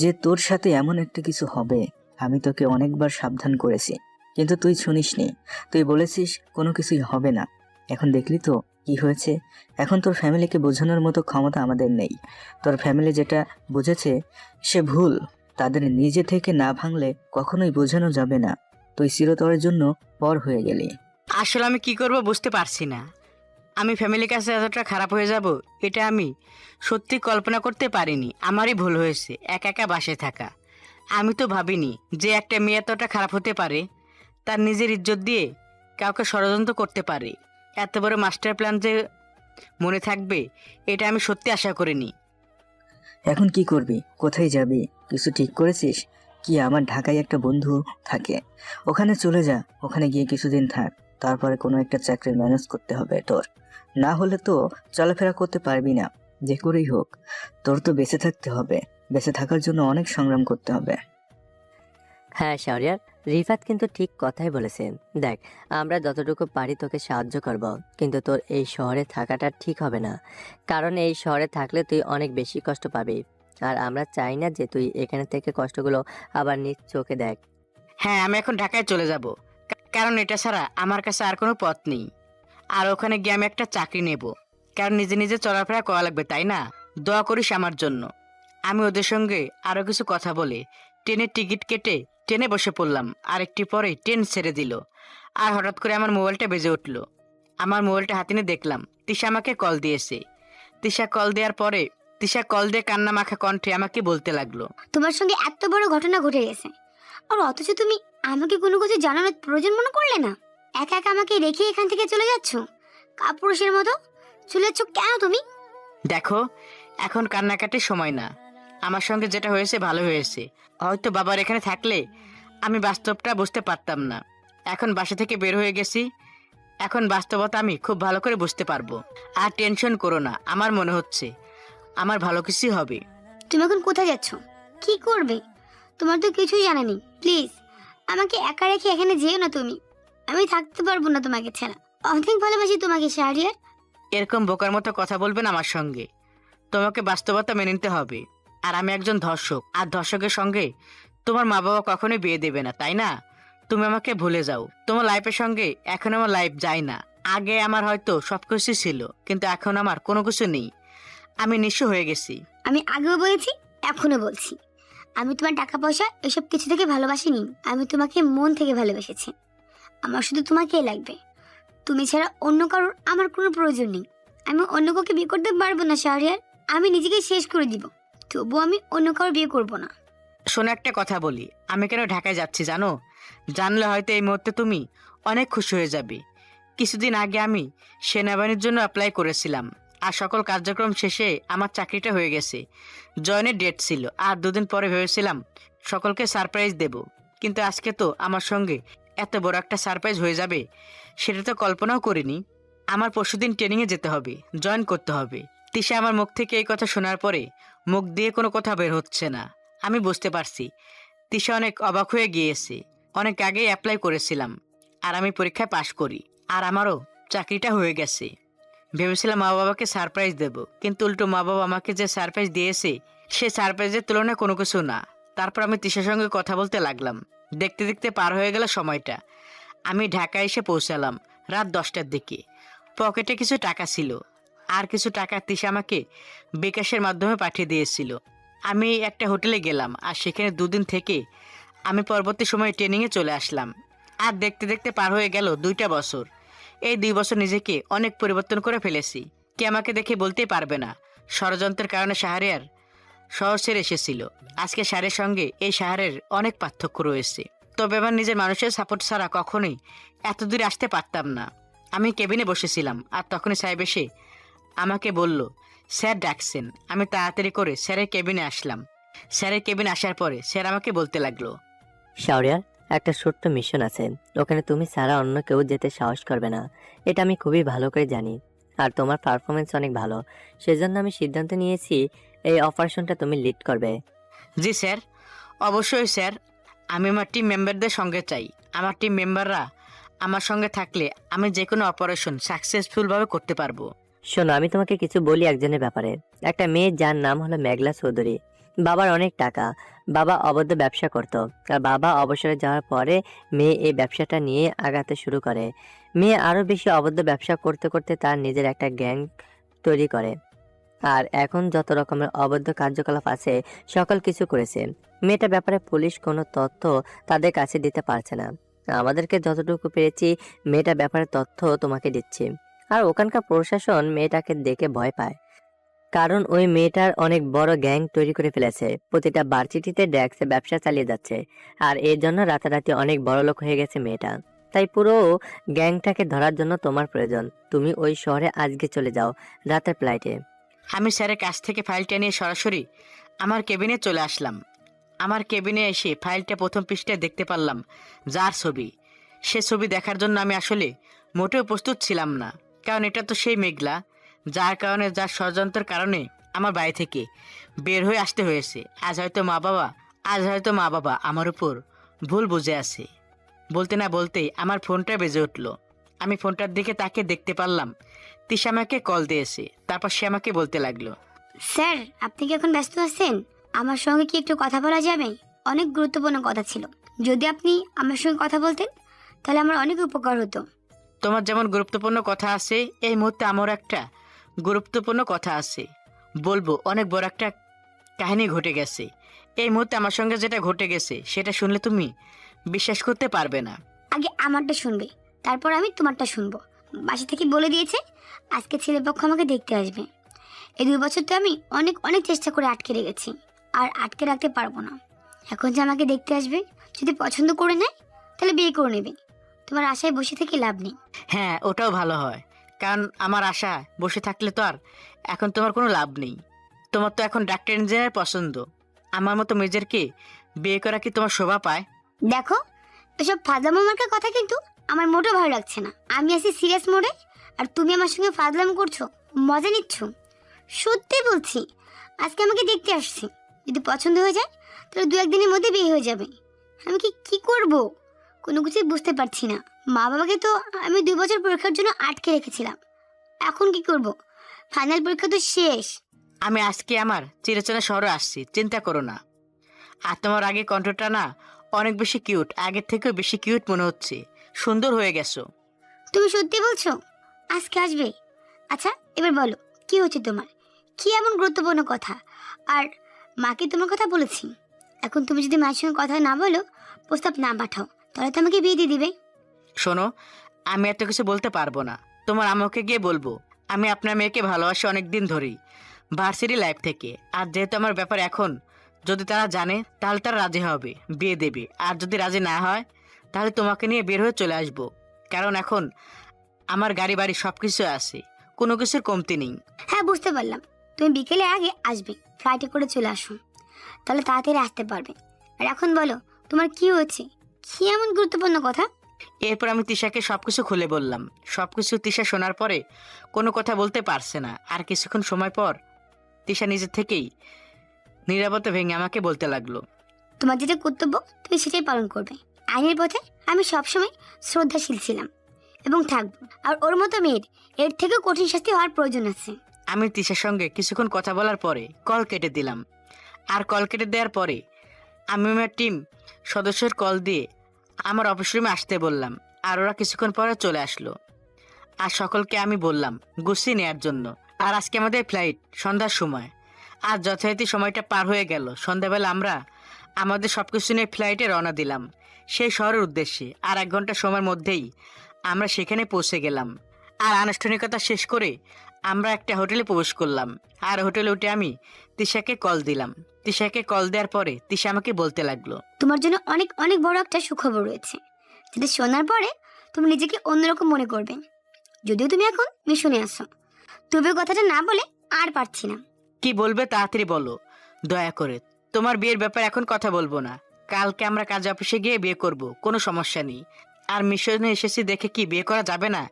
যে তোর সাথে এমন একটা কিছু হবে। আমি তোকে অনেকবার সাবধান করেছি, কিন্তু তুই শুনিসনি। তুই বলেছিস কোনো কিছুই হবে না। এখন দেখলি তো কি হয়েছে। এখন তোর ফ্যামিলিকে বোঝানোর মতো ক্ষমতা আমাদের নেই। তোর ফ্যামিলি যেটা বুঝেছে সে ভুল। তাদের নিজে থেকে না ভাঙলে কখনোই বোঝানো যাবে না। তুই চিরতরের জন্য পর হয়ে গেলি।
আসলে আমি কি করব বুঝতে পারছি না। আমি ফ্যামিলির কাছে এতটা খারাপ হয়ে যাব এটা আমি সত্যি কল্পনা করতে পারিনি। আমারই ভুল হয়েছে একা একা বাসায় থাকা। আমি তো ভাবিনি যে একটা মেয়ে এতটা খারাপ হতে পারে, তার নিজের ইজ্জত দিয়ে কাউকে ষড়যন্ত্র করতে পারে। এত বড় মাস্টার প্ল্যান যে মনে থাকবে এটা আমি সত্যি আশা করিনি।
এখন কি করবি? কোথায় যাবি? কিছু ঠিক করেছিস কি? আমার ঢাকায় একটা বন্ধু থাকে, ওখানে চলে যা। ওখানে গিয়ে কিছুদিন থাক, তারপরে কোনো একটা চাকরি ম্যানেজ করতে হবে তোর। না হলে তো চলাফেরা করতে পারবি না। যে করেই হোক তোর তো বেঁচে থাকতে হবে। বেঁচে থাকার জন্য অনেক সংগ্রাম করতে হবে।
হ্যাঁ শাহরিয়ার, রিফাত কিন্তু ঠিক কথাই বলেছে। দেখ, আমরা যতটুকু পারি তোকে সাহায্য করব, কিন্তু তোর এই শহরে থাকাটা ঠিক হবে না। কারণ এই শহরে থাকলে তুই অনেক বেশি কষ্ট পাবি, আর আমরা চাই না যে তুই এখানে থেকে কষ্টগুলো আবার নিজ চোখে দেখ।
হ্যাঁ আমি এখন ঢাকায় চলে যাব, কারণ এটা ছাড়া আমার কাছে আর কোনো পথ নেই। আর ওখানে গিয়ে আমি একটা চাকরি নেব, কারণ নিজে নিজে চলাফেরা করা লাগবে, তাই না? দোয়া করিস আমার জন্য। আমি ওদের সঙ্গে আরো কিছু কথা বলে ট্রেনের টিকিট কেটে ট্রেনে বসে পড়লাম। আর একটু পরে ট্রেন ছেড়ে দিল। আর হঠাৎ করে আমার মোবাইলটা বেজে উঠলো। আমার মোবাইলটা হাতে নিয়ে দেখলাম তিশা আমাকে কল দিয়েছে। তিশা কল দিয়ে কান্না মাখা কণ্ঠে আমাকে বলতে লাগলো,
তোমার সঙ্গে এত বড় ঘটনা ঘটে গেছে, আর অথচ তুমি আমাকে কোনো কিছু জানানোর প্রয়োজন মনে করলে না। একা একা আমাকে রেখে এখান থেকে চলে যাচ্ছ, কাপুরুষের মতো চলে যাচ্ছ কেন তুমি?
দেখো এখন কান্নাকাটির সময় না। আমার সঙ্গে যেটা হয়েছে ভালো হয়েছে। হয়তো বাবার এখানে থাকলে আমি বাস্তবটা বুঝতে পারতাম না। এখন বাসা থেকে বের হয়ে গেছি, এখন বাস্তবতা আমি খুব ভালো করে বুঝতে পারবো। আর টেনশন করো না, আমার মনে হচ্ছে আমার ভালো কিছুই হবে।
তুমি এখন কোথায় যাচ্ছ, কি করবে? তোমার তো কিছুই জানা নেই। প্লিজ আমাকে একা রেখে এখানে যেও না তুমি। আমি থাকতে পারবো না তোমাকে ছাড়া। অনেক ভালোবাসি তোমাকে শাহরিয়ার।
এরকম বোকার মতো কথা বলবেন আমার সঙ্গে। তোমাকে বাস্তবতা মেনে নিতে হবে। আর আমি একজন ধর্ষক, আর ধর্ষকের সঙ্গে তোমার মা বাবা কখনোই বিয়ে দেবে না, তাই না? তুমি আমাকে ভুলে যাও। তোমার লাইফের সঙ্গে এখন আমার লাইফ যায় না। আগে আমার হয়তো সবকিছু ছিল, কিন্তু এখন আমার কোনো কিছু নেই। আমি নিঃস্ব হয়ে গেছি।
আমি আগেও বলেছি, এখনো বলছি, আমি তোমার টাকা পয়সা এসব কিছু থেকে ভালোবাসিনি। আমি তোমাকে মন থেকে ভালোবেসেছি। আমার শুধু তোমাকেই লাগবে। তুমি ছাড়া অন্য কারোর আমার কোনো প্রয়োজন নেই। আমি অন্য কাউকে বিয়ে করতে পারবো না শাহরিয়ার। আমি নিজেকে শেষ করে দিব, তবুও আমি অন্য কারোর বিয়ে করবো না।
শোনো একটা কথা বলি, আমি কেন ঢাকায় যাচ্ছি জানো? জানলে হয়তো এই মুহূর্তে তুমি অনেক খুশি হয়ে যাবে। কিছুদিন আগে আমি সেনাবাহিনীর জন্য অ্যাপ্লাই করেছিলাম, আর সকল কার্যক্রম শেষে আমার চাকরিটা হয়ে গেছে। জয়েনের ডেট ছিল, আর 2 দিন পরে ভেবেছিলাম সকলকে সারপ্রাইজ দেব। কিন্তু আজকে তো আমার সঙ্গে এত বড় একটা সারপ্রাইজ হয়ে যাবে সেটা তো কল্পনাও করিনি। আমার পরশুদিন ট্রেনিংয়ে যেতে হবে, জয়েন করতে হবে। তিশা আমার মুখ থেকে এই কথা শোনার পরে মুখ দিয়ে কোনো কথা বের হচ্ছে না। আমি বুঝতে পারছি তিশা অনেক অবাক হয়ে গিয়েছে। অনেক আগেই অ্যাপ্লাই করেছিলাম আর আমি পরীক্ষায় পাশ করি, আর আমারও চাকরিটা হয়ে গেছে। ভেবেছিলাম মা বাবাকে সারপ্রাইজ দেব, কিন্তু উল্টো মা বাবা আমাকে যে সারপ্রাইজ দিয়েছে সে সারপ্রাইজের তুলনায় কোনো কিছু না। তারপর আমি তিশার সঙ্গে কথা বলতে লাগলাম। দেখতে দেখতে পার হয়ে গেল সময়টা। আমি ঢাকায় এসে পৌঁছালাম রাত 10টার দিকে। পকেটে কিছু টাকা ছিল, আর কিছু টাকা তিশা আমাকে বিকাশের মাধ্যমে পাঠিয়ে দিয়েছিল। আমি একটা হোটেলে গেলাম, আর সেখানে 2 দিন থেকে আমি পরবর্তী সময়ে ট্রেনিংয়ে চলে আসলাম। আর দেখতে দেখতে পার হয়ে গেল 2টা বছর। এই 2 বছর নিজেকে অনেক পরিবর্তন করে ফেলেছি। কে আমাকে দেখে বলতেই পারবে না ষড়যন্ত্রের কারণে শাহরিয়ার শহর ছেড়ে এসেছিল। আজকে শাহরের সঙ্গে এই শাহরের অনেক পার্থক্য রয়েছে। তবে আমার নিজের মানুষের সাপোর্ট ছাড়া কখনোই এত দূরে আসতে পারতাম না। আমি কেবিনে বসেছিলাম, আর তখনই সাহেব এসে আমাকে বলল স্যার ডাকছেন। আমি তাড়াতাড়ি করে স্যারের কেবিনে আসলাম। স্যারের কেবিনে আসার পরে স্যার আমাকে বলতে লাগলো,
শাওরিয়ার, একটা ছোট্ট মিশন আছে, ওখানে তুমি ছাড়া অন্য কেউ যেতে সাহস করবে না। এটা আমি খুবই ভালো করে জানি, আর তোমার পারফরমেন্স অনেক ভালো। সেজন্য আমি সিদ্ধান্ত নিয়েছি এই অপারেশনটা তুমি লিড করবে।
জি স্যার, অবশ্যই স্যার। আমি আমার টিম মেম্বারদের সঙ্গে চাই। আমার টিম মেম্বাররা আমার সঙ্গে থাকলে আমি যে কোনো অপারেশন সাকসেসফুলভাবে করতে পারবো।
শোনো, আমি তোমাকে কিছু বলি একজনের ব্যাপারে। একটা মেয়ে যার নাম হলো মেঘলা চৌধুরী। বাবার অনেক টাকা, বাবা অবৈধ ব্যবসা করত। আর বাবা অবসরে যাওয়ার পরে মেয়ে এই ব্যবসাটা নিয়ে আগাতে শুরু করে। মেয়ে আরো বেশি অবৈধ ব্যবসা করতে করতে তার নিজের একটা গ্যাং তৈরি করে, আর এখন যত রকমের অবৈধ কার্যকলাপ আছে সকল কিছু করেছে। মেয়েটার ব্যাপারে পুলিশ কোনো তথ্য তাদের কাছে দিতে পারছে না। আমাদেরকে যতটুকু পেরেছি মেয়েটার ব্যাপারে তথ্য তোমাকে দিচ্ছি। আর ওখানকার প্রশাসন মেয়েটাকে দেখে ভয় পায়, কারণ ওই মেয়েটার অনেক বড় গ্যাং তৈরি করে ফেলেছে। প্রতিটা ভার্সিটিতে ড্রাগসের ব্যবসা চালিয়ে যাচ্ছে, আর এর জন্য রাতারাতি অনেক বড় লোক হয়ে গেছে মেয়েটা। তাই পুরো গ্যাংটাকে ধরার জন্য তোমার প্রয়োজন। তুমি ওই শহরে আজকে চলে যাও রাতের ফ্লাইটে।
আমি স্যারের কাছ থেকে ফাইলটা নিয়ে সরাসরি আমার কেবিনে চলে আসলাম। আমার কেবিনে এসে ফাইলটা প্রথম পৃষ্ঠায় দেখতে পারলাম যার ছবি। সে ছবি দেখার জন্য আমি আসলে মোটেও প্রস্তুত ছিলাম না, কারণ এটা তো সেই মেঘলা যার কারণে, যার ষড়যন্ত্রের কারণে আমার বাড়ি থেকে বের হয়ে আসতে হয়েছে। আজ হয়তো মা বাবা আমার উপর ভুল বুঝে আছে। বলতে না বলতেই আমার ফোনটা বেজে উঠলো। আমি ফোনটার দিকে তাকে দেখতে পারলাম তিশা আমাকে কল দিয়েছে। তারপর সে আমাকে বলতে লাগলো,
স্যার, আপনি কি এখন ব্যস্ত আছেন? আমার সঙ্গে কি একটু কথা বলা যাবে? অনেক গুরুত্বপূর্ণ কথা ছিল। যদি আপনি আমার সঙ্গে কথা বলতেন তাহলে আমার অনেক উপকার হতো।
তোমার যেমন গুরুত্বপূর্ণ কথা আছে, এই মুহূর্তে আমার একটা গুরুত্বপূর্ণ কথা আছে। বলবো, অনেক বড় একটা কাহিনী ঘটে গেছে। এই মুহূর্তে আমার সঙ্গে যেটা ঘটে গেছে সেটা শুনলে তুমি বিশ্বাস করতে পারবে না।
আগে আমারটা শুনবে, তারপর আমি তোমারটা শুনবো। বাসা থেকে বলে দিয়েছে আজকে ছেলেপক্ষ আমাকে দেখতে আসবে। এই 2 বছর তো আমি অনেক অনেক চেষ্টা করে আটকে রেখেছি, আর আটকে রাখতে পারবো না। এখন যে আমাকে দেখতে আসবে, যদি পছন্দ করে নেয় তাহলে বিয়ে করে নেবে। তোমার আশায় বসে থেকে লাভ নেই।
হ্যাঁ, ওটাও ভালো হয়, কারণ আমার আশা বসে থাকলে তো আর এখন তোমার কোনো লাভ নেই। তোমার তো এখন ডাক্তার ইঞ্জিনিয়ার পছন্দ। আমার মতো মেজরকে বিয়ে করা কি তোমার শোভা পায়?
দেখো, এসব ফাজলামো মার্কার কথা কিন্তু আমার মোটেও ভালো লাগছে না। আমি আছি সিরিয়াস মোডে, আর তুমি আমার সঙ্গে ফাজলাম করছো, মজা নিচ্ছ। সত্যি বলছি, আজকে আমাকে দেখতে আসছি। যদি পছন্দ হয়ে যায় তাহলে 2-1 দিনের মধ্যে বিয়ে হয়ে যাবে। আমি কি করব কোনো কিছুই বুঝতে পারছি না। মা বাবাকে তো আমি 2 বছর পরীক্ষার জন্য আটকে রেখেছিলাম। এখন কি করব? ফাইনাল পরীক্ষা তো শেষ।
আমি আজকে আমার চিরচেনা শহরে আসছি, চিন্তা করো না। আর তোমার আগে কণ্ঠটা না অনেক বেশি কিউট, আগের থেকেও বেশি কিউট মনে হচ্ছে। সুন্দর হয়ে গেছো।
তুমি সত্যি বলছো আজকে আসবে? আচ্ছা, এবার বলো কি হচ্ছে তোমার? কি এমন গুরুত্বপূর্ণ কথা? আর মাকে তোমার কথা বলেছি। এখন তুমি যদি মায়ের সঙ্গে কথা না বলো, প্রস্তাব না পাঠাও, তাহলে তো আমাকে বিয়ে দিয়ে দিবে।
শোনো, আমি এত কিছু বলতে পারবো না। তোমার আমাকে গিয়ে বলবো আমি আপনার মেয়েকে ভালোবাসি অনেক দিন ধরেই, ভার্সিটি লাইফ থেকে। আর যেহেতু আমার ব্যাপার এখন যদি তারা জানে তাহলে তারা রাজি হবে, বিয়ে দেবে। আর যদি রাজি না হয় তাহলে তোমাকে নিয়ে বের হয়ে চলে আসবো। কারণ এখন আমার গাড়ি বাড়ি সব কিছু আছে, কোনো কিছুর কমতি নেই।
হ্যাঁ, বুঝতে পারলাম। তুমি বিকেলে আগে আসবে, ফ্লাইটে করে চলে আসুন, তাহলে তাড়াতাড়ি আসতে পারবে। আর এখন বলো তোমার কি হয়েছে? কি এমন গুরুত্বপূর্ণ কথা?
এরপর আমি তিশাকে সবকিছু খুলে বললাম। সবকিছু তিশা শোনার পরে কোনো কথা বলতে পারছে না। আর কিছুক্ষণ সময় পর তিশা নিজের থেকেই নীরবতা ভেঙে আমাকে বলতে লাগলো।
তোমার যেটা কর্তব্য তুমি সেটাই পালন করবে। আইনের পথে আমি সবসময় শ্রদ্ধাশীল ছিলাম এবং থাকবো। আর ওর মতো মেয়ের এর থেকেও কঠিন শাস্তি হওয়ার প্রয়োজন আছে।
আমি তিশার সঙ্গে কিছুক্ষণ কথা বলার পরে কল কেটে দিলাম। আর কল কেটে দেওয়ার পরে আমি আমার টিম সদস্যের কল দিয়ে আমার অফিস রুমে আসতে বললাম। আর ওরা কিছুক্ষণ পরে চলে আসলো। আর সকলকে আমি বললাম গুছিয়ে নেওয়ার জন্য। আর আজকে আমাদের ফ্লাইট সন্ধ্যার সময়। আর যথারীতি সময়টা পার হয়ে গেল। সন্ধ্যাবেলা আমরা আমাদের সবকিছু নিয়ে ফ্লাইটে রওনা দিলাম সেই শহরের উদ্দেশ্যে। আর 1 ঘন্টা সময়ের মধ্যেই আমরা সেখানে পৌঁছে গেলাম। আর আনুষ্ঠানিকতা শেষ করে আমরা একটা হোটেলে প্রবেশ করলাম। আর হোটেলে উঠে আমি তিশাকে কল দিলাম। তিশাকে কল দেওয়ার পরে তিশা আমাকে বলতে লাগলো।
তোমার জন্য অনেক অনেক বড় একটা সুখবর রয়েছে, যেটা শোনার পরে তুমি নিজেকে অন্যরকম মনে করবে। যদিও তুমি এখন মিশনে আসো, তবে কথাটা না বলে আর পারছি না।
কি বলবে তাড়াতাড়ি বলো দয়া করে। তোমার বিয়ের ব্যাপারে এখন কথা বলবো না। কালকে আমরা কাজ অফিসে গিয়ে বিয়ে করব, কোনো সমস্যা নেই। আর মিশনে এসেছি দেখে কি বিয়ে করা যাবে না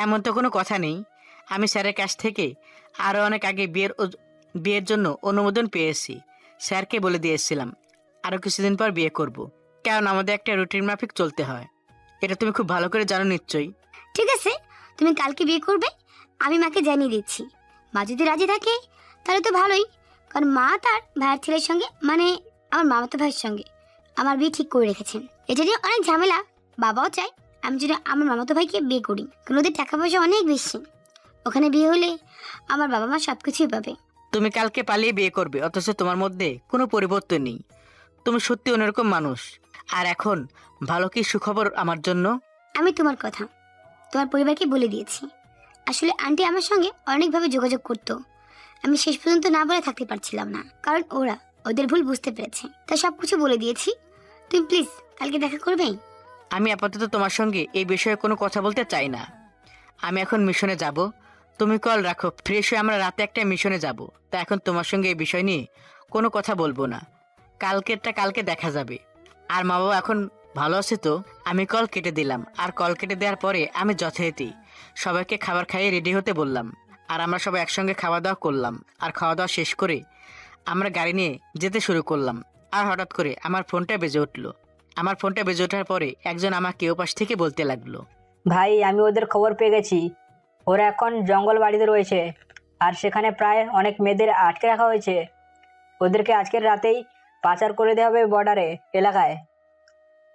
এমন তো কোনো কথা নেই। আমি স্যারের কাছ থেকে আরও অনেক আগে বিয়ের জন্য অনুমোদন পেয়েছি। স্যারকে বলে দিয়েছিলাম আরও কিছুদিন পর বিয়ে করব, কারণ আমাদের একটা রুটিন মাফিক চলতে হয়। এটা তুমি খুব ভালো করে জানো নিশ্চয়ই।
ঠিক আছে, তুমি কালকে বিয়ে করবে, আমি মাকে জানিয়ে দিচ্ছি। মা যদি রাজি থাকে তাহলে তো ভালোই, কারণ মা তার ভাইয়ের ছেলের সঙ্গে, মানে আমার মামাতো ভাইয়ের সঙ্গে আমার বিয়ে ঠিক করে রেখেছেন। এটা নিয়ে অনেক ঝামেলা। বাবাও চায় আমি যদি আমার মামাতো ভাইকে বিয়ে করি, কারণ ওদের টাকা পয়সা অনেক বেশি। ওখানে বিয়ে হলে আমার বাবা মা সব কিছুই পাবে।
তুমি কালকে পালিয়ে বিয়ে করবে, অথচ তোমার মধ্যে কোনো পরিবর্তন নেই। তুমি সত্যি অন্যরকম মানুষ। আর এখন ভালো কি সুখবর আমার জন্য?
আমি তোমার কথা তোমার পরিবারকে বলে দিয়েছি। আসলে আন্টি আমার সঙ্গে অনেকভাবে যোগাযোগ করতো, আমি শেষ পর্যন্ত না বলে থাকতে পারছিলাম না, কারণ ওরা ওদের ভুল বুঝতে পেরেছে। তাই সব কিছু বলে দিয়েছি। তুমি প্লিজ কালকে দেখা করবে।
আমি আপাতত তোমার সঙ্গে এই বিষয়ে কোনো কথা বলতে চাই না। আমি এখন মিশনে যাব। তুমি কল রাখো, ফ্রেশ হয়ে আমরা রাতে একটা মিশনে যাব। তা এখন তোমার সঙ্গে এই বিষয় নিয়ে কোনো কথা বলবো না। কালকেরটা কালকে দেখা যাবে। আর মা বাবা এখন ভালো আছে তো? আমি কল কেটে দিলাম। আর কল কেটে দেওয়ার পরে আমি যথারীতি সবাইকে খাবার খাইয়ে রেডি হতে বললাম। আর আমরা সবাই একসঙ্গে খাওয়া দাওয়া করলাম। আর খাওয়া দাওয়া শেষ করে আমরা গাড়ি নিয়ে যেতে শুরু করলাম। আর হঠাৎ করে আমার ফোনটা বেজে উঠলো। আমার ফোনটা বেজে ওঠার পরে একজন আমাকে ওপাশ থেকে বলতে লাগলো।
ভাই, আমি ওদের খবর পেয়ে গেছি। ওরা এখন জঙ্গল বাড়িতে রয়েছে, আর সেখানে প্রায় অনেক মেয়েদের আটকে রাখা হয়েছে। ওদেরকে আজকের রাতেই পাচার করে দেওয়া হবে বর্ডারে এলাকায়।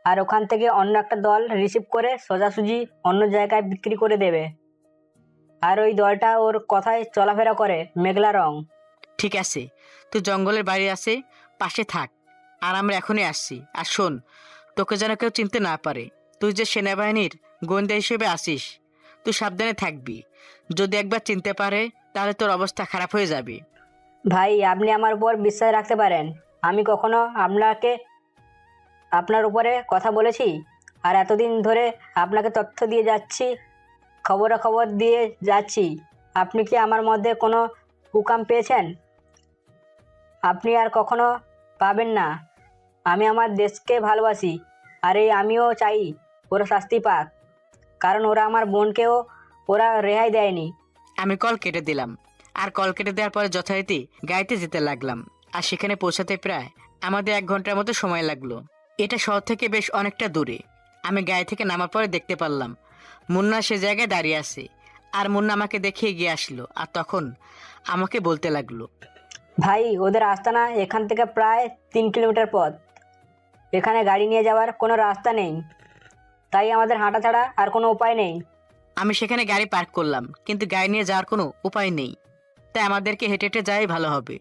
আর ওখান থেকে অন্য একটা দল রিসিভ করে সোজাসুজি অন্য জায়গায় বিক্রি করে দেবে। আর ওই দলটা ওর কথায় চলাফেরা করে, মেঘলা রং।
ঠিক আছে, তুই জঙ্গলের বাড়ি আছে পাশে থাক। আর আমরা এখনই আসছি। আর শোন, তোকে যেন কেউ চিনতে না পারে। তুই যে সেনাবাহিনীর গোয়েন্দা হিসেবে আসিস, তুই সাবধানে থাকবি। যদি একবার চিনতে পারে তাহলে তোর অবস্থা খারাপ হয়ে যাবে।
ভাই, আপনি আমার উপর বিশ্বাস রাখতে পারেন। আমি কখনো আপনার উপরে কথা বলেছি? আর এতদিন ধরে আপনাকে তথ্য দিয়ে যাচ্ছি, খবর দিয়ে যাচ্ছি। আপনি কি আমার মধ্যে কোনো হুকাম পেয়েছেন? আপনি আর কখনো পাবেন না। আমি আমার দেশকে ভালোবাসি, আর আমিও চাই ওরা শাস্তি পাক, কারণ ওরা আমার বোনকেও ওরা রেহাই দেয়নি।
আমি কল কেটে দিলাম। আর কল কেটে দেওয়ার পরে যথারীতি গাড়িতে যেতে লাগলাম। আর সেখানে পৌঁছাতে প্রায় আমাদের 1 ঘন্টার মতো সময় লাগলো। এটা শহর থেকে বেশ অনেকটা দূরে। আমি গাড়ি থেকে নামার পরে দেখতে পারলাম মুন্না সে জায়গায় দাঁড়িয়ে আছে। আর মুন্না আমাকে দেখে এগিয়ে আসলো। আর তখন আমাকে বলতে লাগলো।
ভাই, ওদের আস্তানা এখান থেকে প্রায় 3 কিলোমিটার পথ। এখানে গাড়ি নিয়ে যাওয়ার কোনো রাস্তা নেই, তাই আমাদের হাঁটা ছাড়া আর কোনো উপায় নেই।
আমি সেখানে গাড়ি পার্ক করলাম, কিন্তু গাড়ি নিয়ে যাওয়ার কোনো উপায় নেই। তাই আমাদেরকে হেঁটে হেঁটে যাওয়াই ভালো হবে।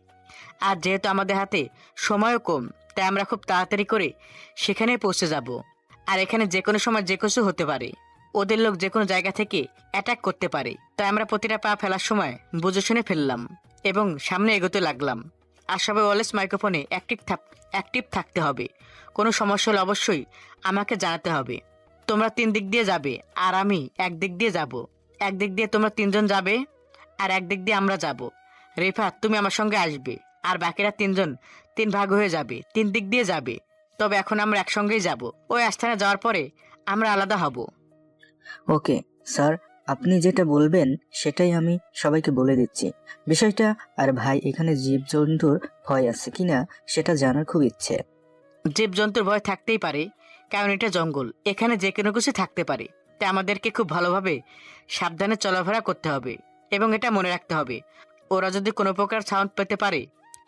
আর যেহেতু আমাদের হাতে সময়ও কম, তাই আমরা খুব তাড়াতাড়ি করে সেখানে পৌঁছে যাব। আর এখানে যে কোনো সময় যে কিছু হতে পারে। ওদের লোক যে কোনো জায়গা থেকে অ্যাটাক করতে পারে। তাই আমরা প্রতিটা পা ফেলার সময় বুঝে শুনে ফেললাম এবং সামনে এগোতে লাগলাম। আর সবাই ওয়ালেস মাইক্রোফোনে অ্যাক্টিভ থাকতে হবে। কোনো সমস্যা হলে অবশ্যই আমাকে জানাতে হবে। তোমরা 3 দিক দিয়ে যাবে, আর আমি এক দিক দিয়ে যাব। এক দিক দিয়ে তোমরা 3 জন যাবে, আর এক দিক দিয়ে আমরা যাব। রেফাত, তুমি আমার সঙ্গে আসবে। আর বাকিরা 3 জন 3 ভাগ হয়ে যাবে, 3 দিক দিয়ে যাবে। তবে এখন আমরা একসঙ্গেই যাব। ওই আস্থানে যাওয়ার পরে আমরা আলাদা হব।
ওকে স্যার, আপনি যেটা বলবেন সেটাই আমি সবাইকে বলে দিচ্ছি বিষয়টা। আর ভাই, এখানে জীবজন্তুর ভয় আছে কিনা সেটা জানার খুব ইচ্ছে।
জীবজন্তুর ভয় থাকতেই পারে, কারণ এটা জঙ্গল, এখানে যে কোনো কিছু থাকতে পারে। তাই আমাদেরকে খুব ভালোভাবে সাবধানে চলাফেরা করতে হবে এবং এটা মনে রাখতে হবে, ওরা যদি কোনো প্রকার সাউন্ড পেতে পারে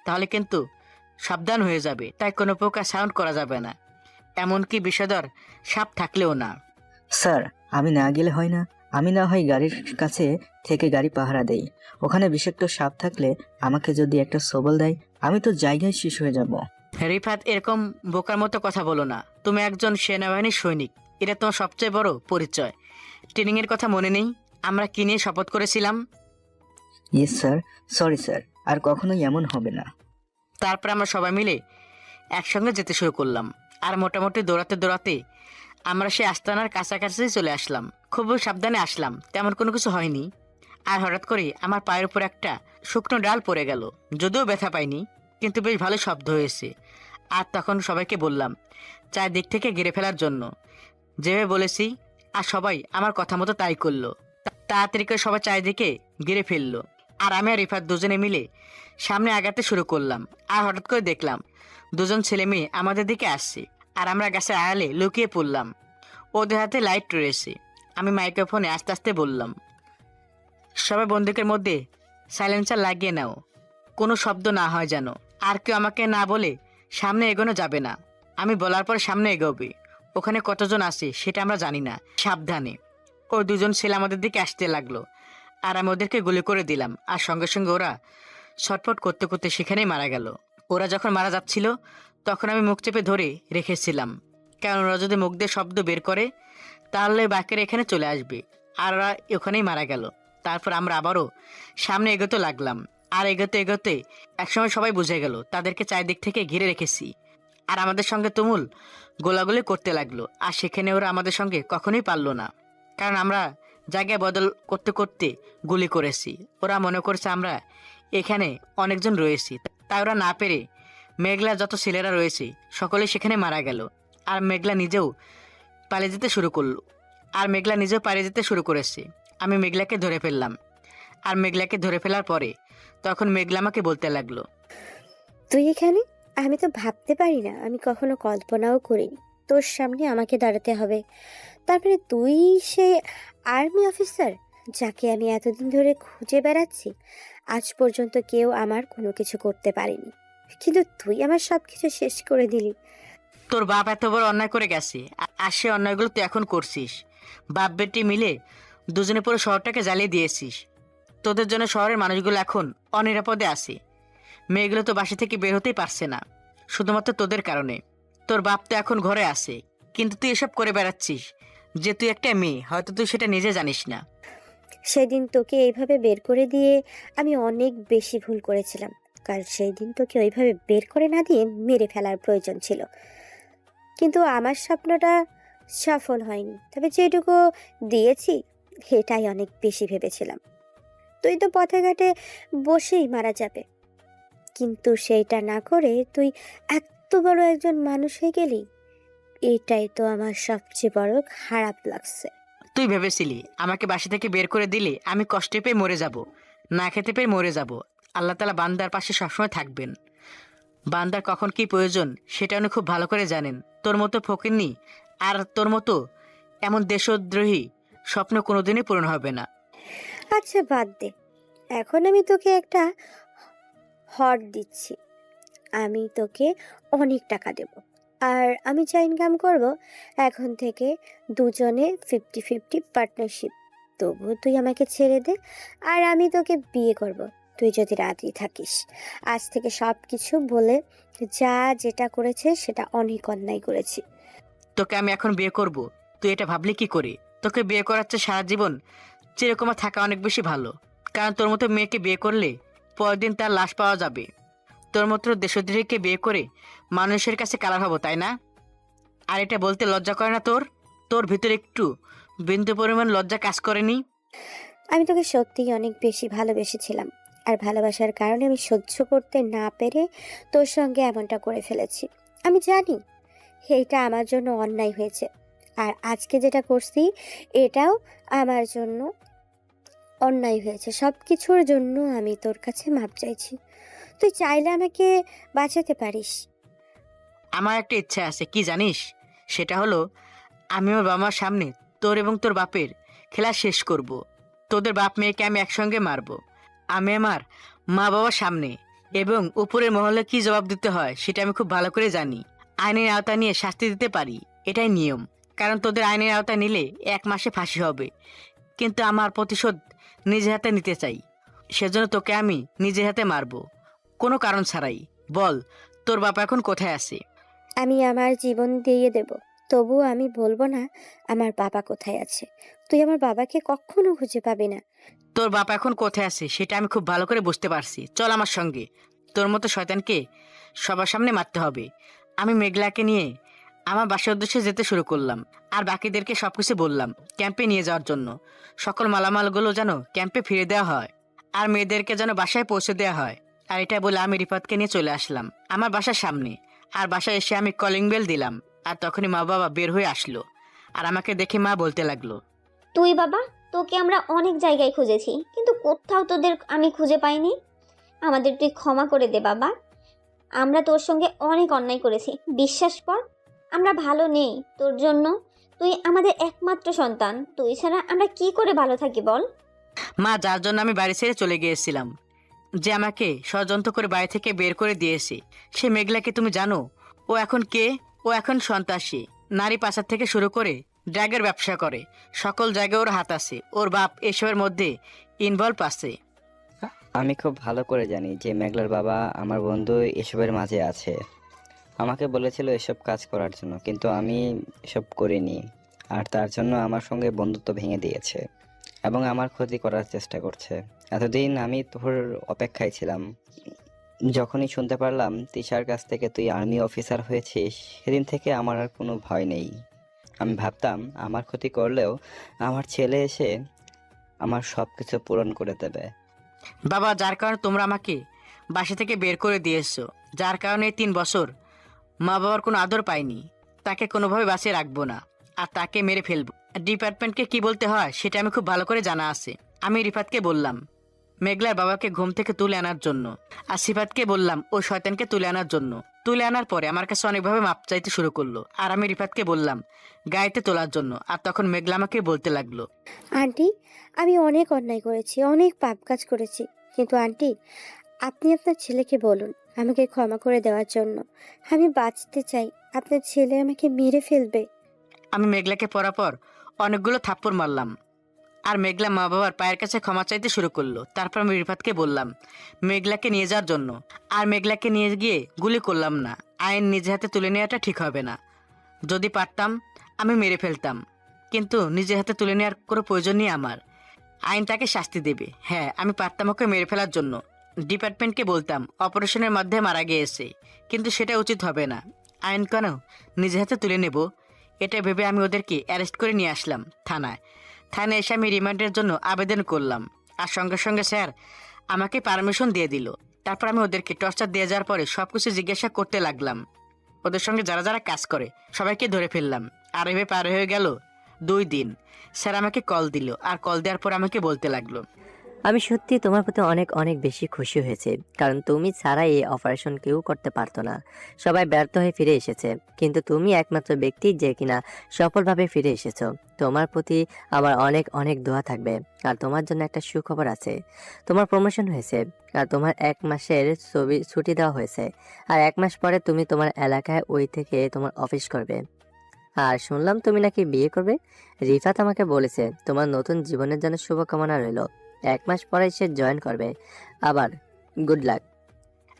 তাহলে কিন্তু সাবধান হয়ে যাবে। তাই কোনো প্রকার সাউন্ড করা যাবে না, এমনকি বিষধর সাপ থাকলেও না।
স্যার, আমি না গেলে হয় না? আমি না হয় গাড়ির কাছে থেকে গাড়ি পাহারা দেই। ওখানে বিষাক্ত সাপ থাকলে আমাকে যদি একটা সবল দেয়, আমি তো জায়গায় শেষ হয়ে যাব।
রিফাত, এরকম বোকার মতো কথা বলো না। তুমি একজন সেনাবাহিনীর সৈনিক, এটা তোমার সবচেয়ে বড় পরিচয়। ট্রেনিং এর কথা মনে নেই আমরা কি নিয়ে শপথ করেছিলাম?
ইয়েস স্যার, সরি স্যার, আর কখনোই এমন হবে না।
তারপর আমরা সবাই মিলে একসঙ্গে যেতে শুরু করলাম, আর মোটামুটি দৌড়াতে দৌড়াতে আমরা সেই আস্তানার কাছাকাছি চলে আসলাম। খুব সাবধানে আসলাম, তেমন কোনো কিছু হয়নি। আর হঠাৎ করে আমার পায়ের উপর একটা শুকনো ডাল পড়ে গেল। যদিও ব্যথা পাইনি, কিন্তু বেশ ভালো শব্দ হয়েছে। আর তখন সবাইকে বললাম চারদিক থেকে ঘিরে ফেলার জন্য, যেভাবে বলেছি। আর সবাই আমার কথা মতো তাই করলো। তাড়াতাড়ি করে সবাই চারিদিকে ঘিরে ফেললো, আর আমি আর রিফাত দুজনে মিলে সামনে আগাতে শুরু করলাম। আর হঠাৎ করে দেখলাম দুজন ছেলে মেয়ে আমাদের দিকে আসছে, আর আমরা গাছের আড়ালে লুকিয়ে পড়লাম। ওদের হাতে লাইট রয়েছে। আমি মাইক্রোফোনে আস্তে আস্তে বললাম, সবাই বন্দুকের মধ্যে সাইলেন্সার লাগিয়ে নাও, কোনো শব্দ না হয় যেন। আর কেউ আমাকে না বলে সামনে এগোনো যাবে না। আমি বলার পর সামনে এগোবে। ওখানে কতজন আছে সেটা আমরা জানি না, সাবধানে। ও দুজন ছেলে আমাদের দিকে আসতে লাগলো, আর আমি ওদেরকে গুলি করে দিলাম। আর সঙ্গে সঙ্গে ওরা ছটফট করতে করতে সেখানেই মারা গেল। ওরা যখন মারা যাচ্ছিল তখন আমি মুখ চেপে ধরে রেখেছিলাম, কারণ ওরা যদি মুখ দিয়ে শব্দ বের করে তাহলে বাকিরা এখানে চলে আসবে। আর ওরা ওখানেই মারা গেল। তারপর আমরা আবারও সামনে এগোতে লাগলাম। আর এগোতে এগোতে একসময় সবাই বুঝে গেল তাদেরকে চারিদিক থেকে ঘিরে রেখেছি। আর আমাদের সঙ্গে তুমুল গোলাগুলি করতে লাগলো। আর সেখানে ওরা আমাদের সঙ্গে কখনোই পারলো না, কারণ আমরা জায়গায় বদল করতে করতে গুলি করেছি। ওরা মনে করছে আমরা এখানে অনেকজন রয়েছি, তাই ওরা না পেরে মেঘলা যত ছেলেরা রয়েছে সকলে সেখানে মারা গেল। আর মেঘলা নিজেও পালিয়ে যেতে শুরু করলো। পালিয়ে যেতে শুরু করেছে। আমি মেঘলাকে ধরে ফেললাম। আর মেঘলাকে ধরে ফেলার পরে তখন মেঘলা আমাকে বলতে লাগলো,
তুই এখানে? আমি তো ভাবতে পারি না, আমি কখনো কল্পনাও করিনি তোর সামনে আমাকে দাঁড়াতে হবে। তারপরে তুই সে আর্মি অফিসার যাকে আমি এতদিন ধরে খুঁজে বেড়াচ্ছি। আজ পর্যন্ত কেউ আমার কোনো কিছু করতে পারেনি, কিন্তু তুই আমার সব কিছু শেষ করে দিলি।
তোর বাপ এত বড় অন্যায় করে গেছে, আর সে অন্যায়গুলো তুই এখন করছিস। বাপ বেটি মিলে দুজনে পুরো শহরটাকে জ্বালিয়ে দিয়েছিস। তোদের জন্য শহরের মানুষগুলো এখন অনিরাপদে আছে। মেয়েগুলো তো বাসা থেকে বের হতেই পারছে না, শুধুমাত্র তোদের কারণে। তোর বাপ তো এখন ঘরে আছে, কিন্তু তুই এসব করে বেড়াচ্ছিস। যে তুই একটা মেয়ে, হয়তো তুই সেটা নিজে জানিস না।
সেদিন তোকে এইভাবে বের করে দিয়ে আমি অনেক বেশি ভুল করেছিলাম, কারণ সেই দিন তোকে ওইভাবে বের করে না দিয়ে মেরে ফেলার প্রয়োজন ছিল। কিন্তু আমার স্বপ্নটা সফল হয়নি, তবে যেটুকু দিয়েছি এটাই অনেক বেশি ভেবেছিলাম। তুই তো পথে ঘাটে বসেই মারা যাবে, কিন্তু সেইটা না করে তুই এত বড় একজন মানুষ হয়ে গেলি। এটাই তো আমার সবচেয়ে বড় খারাপ লাগছে।
তুই ভেবেছিলি আমাকে বাসা থেকে বের করে দিলে আমি কষ্টে পেয়ে মরে যাব, না খেতে পেয়ে মরে যাব। আল্লাহ তাআলা বান্দার পাশে সবসময় থাকবেন। বান্দার কখন কি প্রয়োজন সেটা উনি খুব ভালো করে জানেন। তোর মতো ফকিন্নি আর তোর মতো এমন দেশদ্রোহী স্বপ্ন কোনোদিনই পূরণ হবে না।
আচ্ছা বাদ দে, এখন আমি তোকে একটা হট দিচ্ছি। আমি তোকে অনেক টাকা দেব, আর আমি যা ইনকাম করব এখন থেকে দুজনে 50-50 পার্টনারশিপ। তবু তুই আমাকে ছেড়ে দে, আর আমি তোকে বিয়ে করব তুই যদি রাজি থাকিস। আজ থেকে সব কিছু বলে যা, যেটা করেছে সেটা অনেক অন্যায় করেছি।
তোকে আমি এখন বিয়ে করব, তুই এটা ভাবলি কি করে? তোকে বিয়ে করার চেয়ে সারা জীবন চিরকমা থাকা অনেক বেশি ভালো, কারণ তোর মতো মেয়েকে বিয়ে করলে পরের দিন তার লাশ পাওয়া যাবে। তোর মতো দেশদ্রোহীকে বিয়ে করে মানুষের কাছে কালার হবো, তাই না? আর এটা বলতে লজ্জা করে না তোর? তোর ভিতরে একটু বিন্দু পরিমাণ লজ্জা কাজ করেনি?
আমি তোকে সত্যিই অনেক বেশি ভালোবেসেছিলাম, আর ভালোবাসার কারণে আমি সহ্য করতে না পেরে তোর সঙ্গে এমনটা করে ফেলেছি। আমি জানি এইটা আমার জন্য অন্যায় হয়েছে, আর আজকে যেটা করছি এটাও আমার জন্য অন্যায় হয়েছে। সব কিছুর জন্য আমি তোর কাছে মাপ চাইছি। তুই চাইলে আমাকে বাঁচাতে পারিস।
আমার একটা ইচ্ছা আছে, কি জানিস? সেটা হলো আমি ওর বাবা মার সামনে তোর এবং তোর বাপের খেলা শেষ করব। তোদের বাপ মেয়েকে আমি একসঙ্গে মারবো। আমি আমার মা বাবার সামনে এবং উপরের মহলে কি জবাব দিতে হয় সেটা আমি খুব ভালো করে জানি। আইনের আওতা নিয়ে শাস্তি দিতে পারি, এটাই নিয়ম। কারণ তোদের আইনের আওতা নিলে 1 মাসে ফাঁসি হবে, কিন্তু আমার প্রতিশোধ নিজে হাতে নিতে চাই। সেজন্য তোকে আমি নিজে হাতে মারবো, কোনো কারণ ছাড়াই। বল, তোর বাবা এখন কোথায় আছে?
আমি আমার জীবন দিয়ে দেব, তবুও আমি বলবো না আমার বাবা কোথায় আছে। তুই আমার বাবাকে কখনো খুঁজে পাবি না।
তোর বাপ এখন কোথায় আছে সেটা আমি খুব ভালো করে বুঝতে পারছি। চল আমার সঙ্গে, তোর মতো শয়তানকে সবার সামনে মারতে হবে। আমি মেঘলাকে নিয়ে আমার বাসার উদ্দেশ্যে যেতে শুরু করলাম, আর বাকিদেরকে সবকিছু বললাম ক্যাম্পে নিয়ে যাওয়ার জন্য। সকল মালামালগুলো যেন ক্যাম্পে ফিরে দেওয়া হয়, আর মেয়েদেরকে যেন বাসায় পৌঁছে দেওয়া হয়। আর এটা বলে আমি রিফাতকে নিয়ে চলে আসলাম আমার বাসার সামনে। আর বাসায় এসে আমি কলিং বেল দিলাম, আর তখনই মা বাবা বের হয়ে আসলো। আর আমাকে দেখে মা বলতে লাগলো,
তুই বাবা, তোকে আমরা অনেক জায়গায় খুঁজেছি, কিন্তু কোথাও তোদের আমি খুঁজে পাইনি। আমাদের তুই ক্ষমা করে দে বাবা। আমরা তোর সঙ্গে অনেক অন্যায় করেছি, বিশ্বাস কর। আমরা ভালো নেই তোর জন্য। তুই আমাদের একমাত্র সন্তান, তুই ছাড়া আমরা কি করে ভালো থাকি বল?
মা যার জন্য আমি বাড়ি ছেড়ে চলে গিয়েছিলাম, যে আমাকে ষড়যন্ত্র করে বাড়ি থেকে বের করে দিয়েছে, সে মেঘলাকে তুমি জানো? ও এখন কে? ও এখন সন্ত্রাসী, নারী পাচার থেকে শুরু করে ড্রাগের ব্যবসা করে। সকল জায়গায় ওর হাত আছে। ওর বাপ এসবের মধ্যে ইনভলভ আছে।
আমি খুব ভালো করে জানি যে মেঘলার বাবা আমার বন্ধু এসবের মাঝে আছে। আমাকে বলেছিল এসব কাজ করার জন্য, কিন্তু আমি এসব করিনি। আর তার জন্য আমার সঙ্গে বন্ধুত্ব ভেঙে দিয়েছে এবং আমার ক্ষতি করার চেষ্টা করছে। এতদিন আমি তোর অপেক্ষায় ছিলাম। যখনই শুনতে পারলাম তিশার কাছ থেকে তুই আর্মি অফিসার হয়েছিস, সেদিন থেকে আমার আর কোনো ভয় নেই। আমি ভাবতাম আমার ক্ষতি করলেও আমার ছেলে এসে আমার সব কিছু পূরণ করে দেবে।
বাবা, যার কারণে তোমরা আমাকে বাসা থেকে বের করে দিয়েছো, যার কারণে এই 3 বছর মা বাবার কোনো আদর পাইনি, তাকে কোনোভাবে বাঁচিয়ে রাখবো না, আর তাকে মেরে ফেলবো। ডিপার্টমেন্টকে কি বলতে হয় সেটা আমি খুব ভালো করে জানা আছে। আমি রিফাতকে বললাম মেঘলার বাবাকে ঘুম থেকে তুলে আনার জন্য, আর সিফাতকে বললাম ওই শয়তানকে তুলে আনার জন্য। তুলে আনার পরে আমার কাছে অনেকভাবে মাপ চাইতে শুরু করলো, আর আমি রিফাতকে বললাম গাড়িতে তোলার জন্য। আর তখন মেঘলা আমাকে বলতে লাগলো,
আন্টি, আমি অনেক অন্যায় করেছি, অনেক পাপ কাজ করেছি, কিন্তু আন্টি আপনি আপনার ছেলেকে বলুন আমাকে ক্ষমা করে দেওয়ার জন্য। আমি বাঁচতে চাই, আপনার ছেলে আমাকে মেরে ফেলবে।
আমি মেঘলাকে পরাপর অনেকগুলো থাপ্পড় মারলাম, আর মেঘলা মা বাবার পায়ের কাছে ক্ষমা চাইতে শুরু করলো। তারপর আমি রিফাতকে বললাম মেঘলাকে নিয়ে যাওয়ার জন্য, আর মেঘলাকে নিয়ে গিয়ে গুলি করলাম না। আইন নিজে হাতে তুলে নেওয়াটা ঠিক হবে না। যদি পারতাম আমি মেরে ফেলতাম, কিন্তু নিজে হাতে তুলে নেওয়ার কোনো প্রয়োজন নেই আমার। আইন তাকে শাস্তি দেবে। হ্যাঁ, আমি পারতাম ওকে মেরে ফেলার জন্য, ডিপার্টমেন্টকে বলতাম অপারেশনের মাধ্যমে মারা গিয়েছে, কিন্তু সেটা উচিত হবে না। আইন কেন নিজে হাতে তুলে নেব, এটা ভেবে আমি ওদেরকে অ্যারেস্ট করে নিয়ে আসলাম থানায়। থানায় এসে আমি রিমান্ডের জন্য আবেদন করলাম, আর সঙ্গে সঙ্গে স্যার আমাকে পারমিশন দিয়ে দিল। তারপর আমি ওদেরকে টর্চার দিয়ে যাওয়ার পরে সব কিছু জিজ্ঞাসা করতে লাগলাম। ওদের সঙ্গে যারা যারা কাজ করে সবাইকে ধরে ফেললাম। আর এভাবে পার হয়ে গেল 2 দিন। স্যার আমাকে কল দিল, আর কল দেওয়ার পর আমাকে বলতে লাগলো,
আমি সত্যি তোমার প্রতি অনেক অনেক বেশি খুশি হয়েছে, কারণ তুমি ছাড়া এই অপারেশন কেউ করতে পারতো না। সবাই ব্যর্থ হয়ে ফিরে এসেছে, কিন্তু তুমি একমাত্র ব্যক্তি যে কিনা সফলভাবে ফিরে এসেছো। তোমার প্রতি আমার অনেক অনেক দোয়া থাকবে। আর তোমার জন্য একটা সুখবর আছে, তোমার প্রমোশন হয়েছে, আর তোমার 1 মাসের ছুটি দেওয়া হয়েছে। আর 1 মাস পরে তুমি তোমার এলাকায় ওই থেকে তোমার অফিস করবে। আর শুনলাম তুমি নাকি বিয়ে করবে। রিফাত আমাকে বলেছে তোমার নতুন জীবনের জন্য শুভকামনা রইল। 1 মাস পরে সে জয়েন করবে। আবার গুড লাক।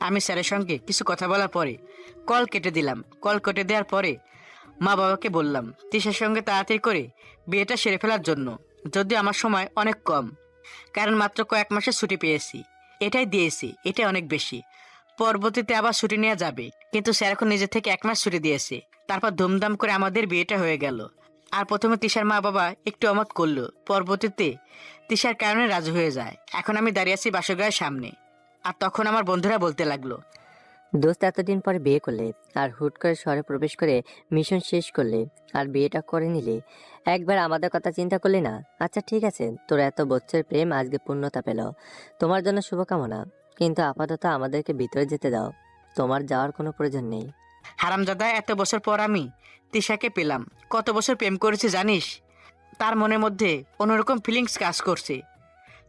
আমি স্যারের সঙ্গে কিছু কথা বলার পরে কল কেটে দিলাম। কল কেটে দেওয়ার পরে মা বাবাকে বললাম তিশার সঙ্গে তাড়াতাড়ি করে বিয়েটা সেরে ফেলার জন্য, যদিও আমার সময় অনেক কম, কারণ মাত্র কয়েক মাসের ছুটি পেয়েছি। এটাই দিয়েছি, এটাই অনেক বেশি। পরবর্তীতে আবার ছুটি নেওয়া যাবে, কিন্তু স্যার এখন নিজে থেকে 1 মাস ছুটি দিয়েছে। তারপর ধুমধাম করে আমাদের বিয়েটা হয়ে গেল। আর প্রথমে তিশার মা বাবা একটু অমত করলো, পরবর্তীতে তিশার কারণে রাজি হয়ে যায়। এখন আমি দাঁড়িয়ে আছি বাসরঘরের সামনে, আর তখন আমার বন্ধুরা বলতে লাগলো,
দোস্ত এতদিন পরে বিয়ে করলে আর হুট করে শহরে প্রবেশ করে মিশন শেষ করলে আর বিয়েটা করে নিলে, একবার আমাদের কথা চিন্তা করলি না? আচ্ছা ঠিক আছে, তোর এত বছরের প্রেম আজকে পূর্ণতা পেল, তোমার জন্য শুভকামনা, কিন্তু আপাতত আমাদেরকে ভিতরে যেতে দাও, তোমার যাওয়ার কোনো প্রয়োজন নেই।
হারামজাদা, এত বছর পর আমি তিশাকে পেলাম। কত বছর প্রেম করেছি জানিস? তার মনের মধ্যে অন্যরকম ফিলিংস কাজ করছে।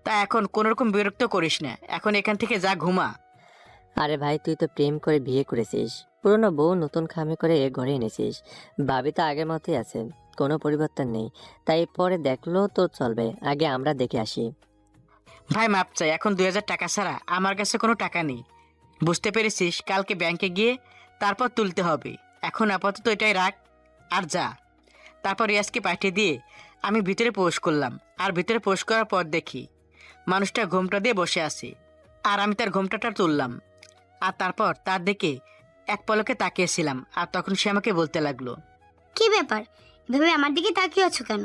তা এখন কোনোরকম বিরক্ত করিস না, এখন এখান থেকে যা, ঘুমা।
আরে ভাই, তুই তো প্রেম করে বিয়ে করেছিস, পুরনো বউ নতুন খামে করে ঘরে এনেছিস, ভাবি তো আগের মতোই আছে, কোনো পরিবর্তন নেই, তাই পরে দেখলো তো চলবে, আগে আমরা দেখে আসি।
ভাই মাপ চাই, এখন 2000 টাকা ছাড়া আমার কাছে কোনো টাকা নেই, বুঝতে পেরেছিস? কালকে ব্যাংকে গিয়ে তারপর তুলতে হবে। এখন আপাতত এটাই রাখ আর যা। তারপর রিয়াজকে পাঠিয়ে দিয়ে আমি ভিতরে প্রবেশ করলাম। আর ভিতরে প্রবেশ করার পর দেখি মানুষটা ঘোমটা দিয়ে বসে আছে, আর আমি তার ঘোমটাটা তুললাম। আর তারপর তার দিকে এক পলকে তাকিয়েছিলাম, আর তখন সে আমাকে বলতে লাগলো,
কি ব্যাপার, এভাবে আমার দিকে তাকিয়ে আছো কেন?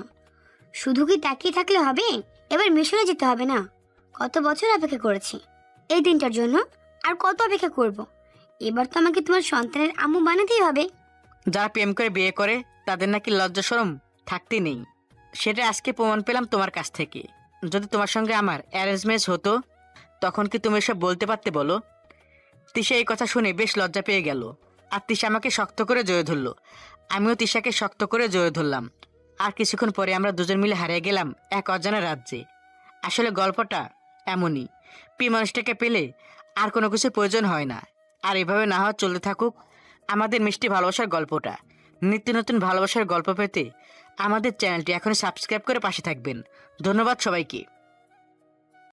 শুধু কি তাকিয়ে থাকলে হবে? এবার মিশনে যেতে হবে না? কত বছর অপেক্ষা করেছি এই দিনটার জন্য, আর কত অপেক্ষা করব? এবার তো আমাকে তোমার সন্তানের আম্মু বানাতেই হবে।
যারা প্রেম করে বিয়ে করে তাদের নাকি লজ্জা শরম থাকতে নেই, সেটা আজকে প্রমাণ পেলাম তোমার কাছ থেকে। যদি তোমার সঙ্গে আমার অ্যারেঞ্জ ম্যারেজ হতো তখন কি তুমি এসব বলতে পারতে বলো? তিশা এই কথা শুনে বেশ লজ্জা পেয়ে গেল, আর তিশা আমাকে শক্ত করে জড়িয়ে ধরলো। আমিও তিশাকে শক্ত করে জড়িয়ে ধরলাম। আর কিছুক্ষণ পরে আমরা দুজন মিলে হারিয়ে গেলাম এক অজানা রাজ্যে। আসলে গল্পটা এমনই, প্রিয় মানুষটাকে পেলে আর কোনো কিছু প্রয়োজন হয় না। আর এভাবে না হয় চলতে থাকুক আমাদের মিষ্টি ভালোবাসার গল্পটা। নিত্য নতুন ভালোবাসার গল্প পেতে আমাদের চ্যানেলটি এখনই সাবস্ক্রাইব করে পাশে থাকবেন। ধন্যবাদ সবাইকে।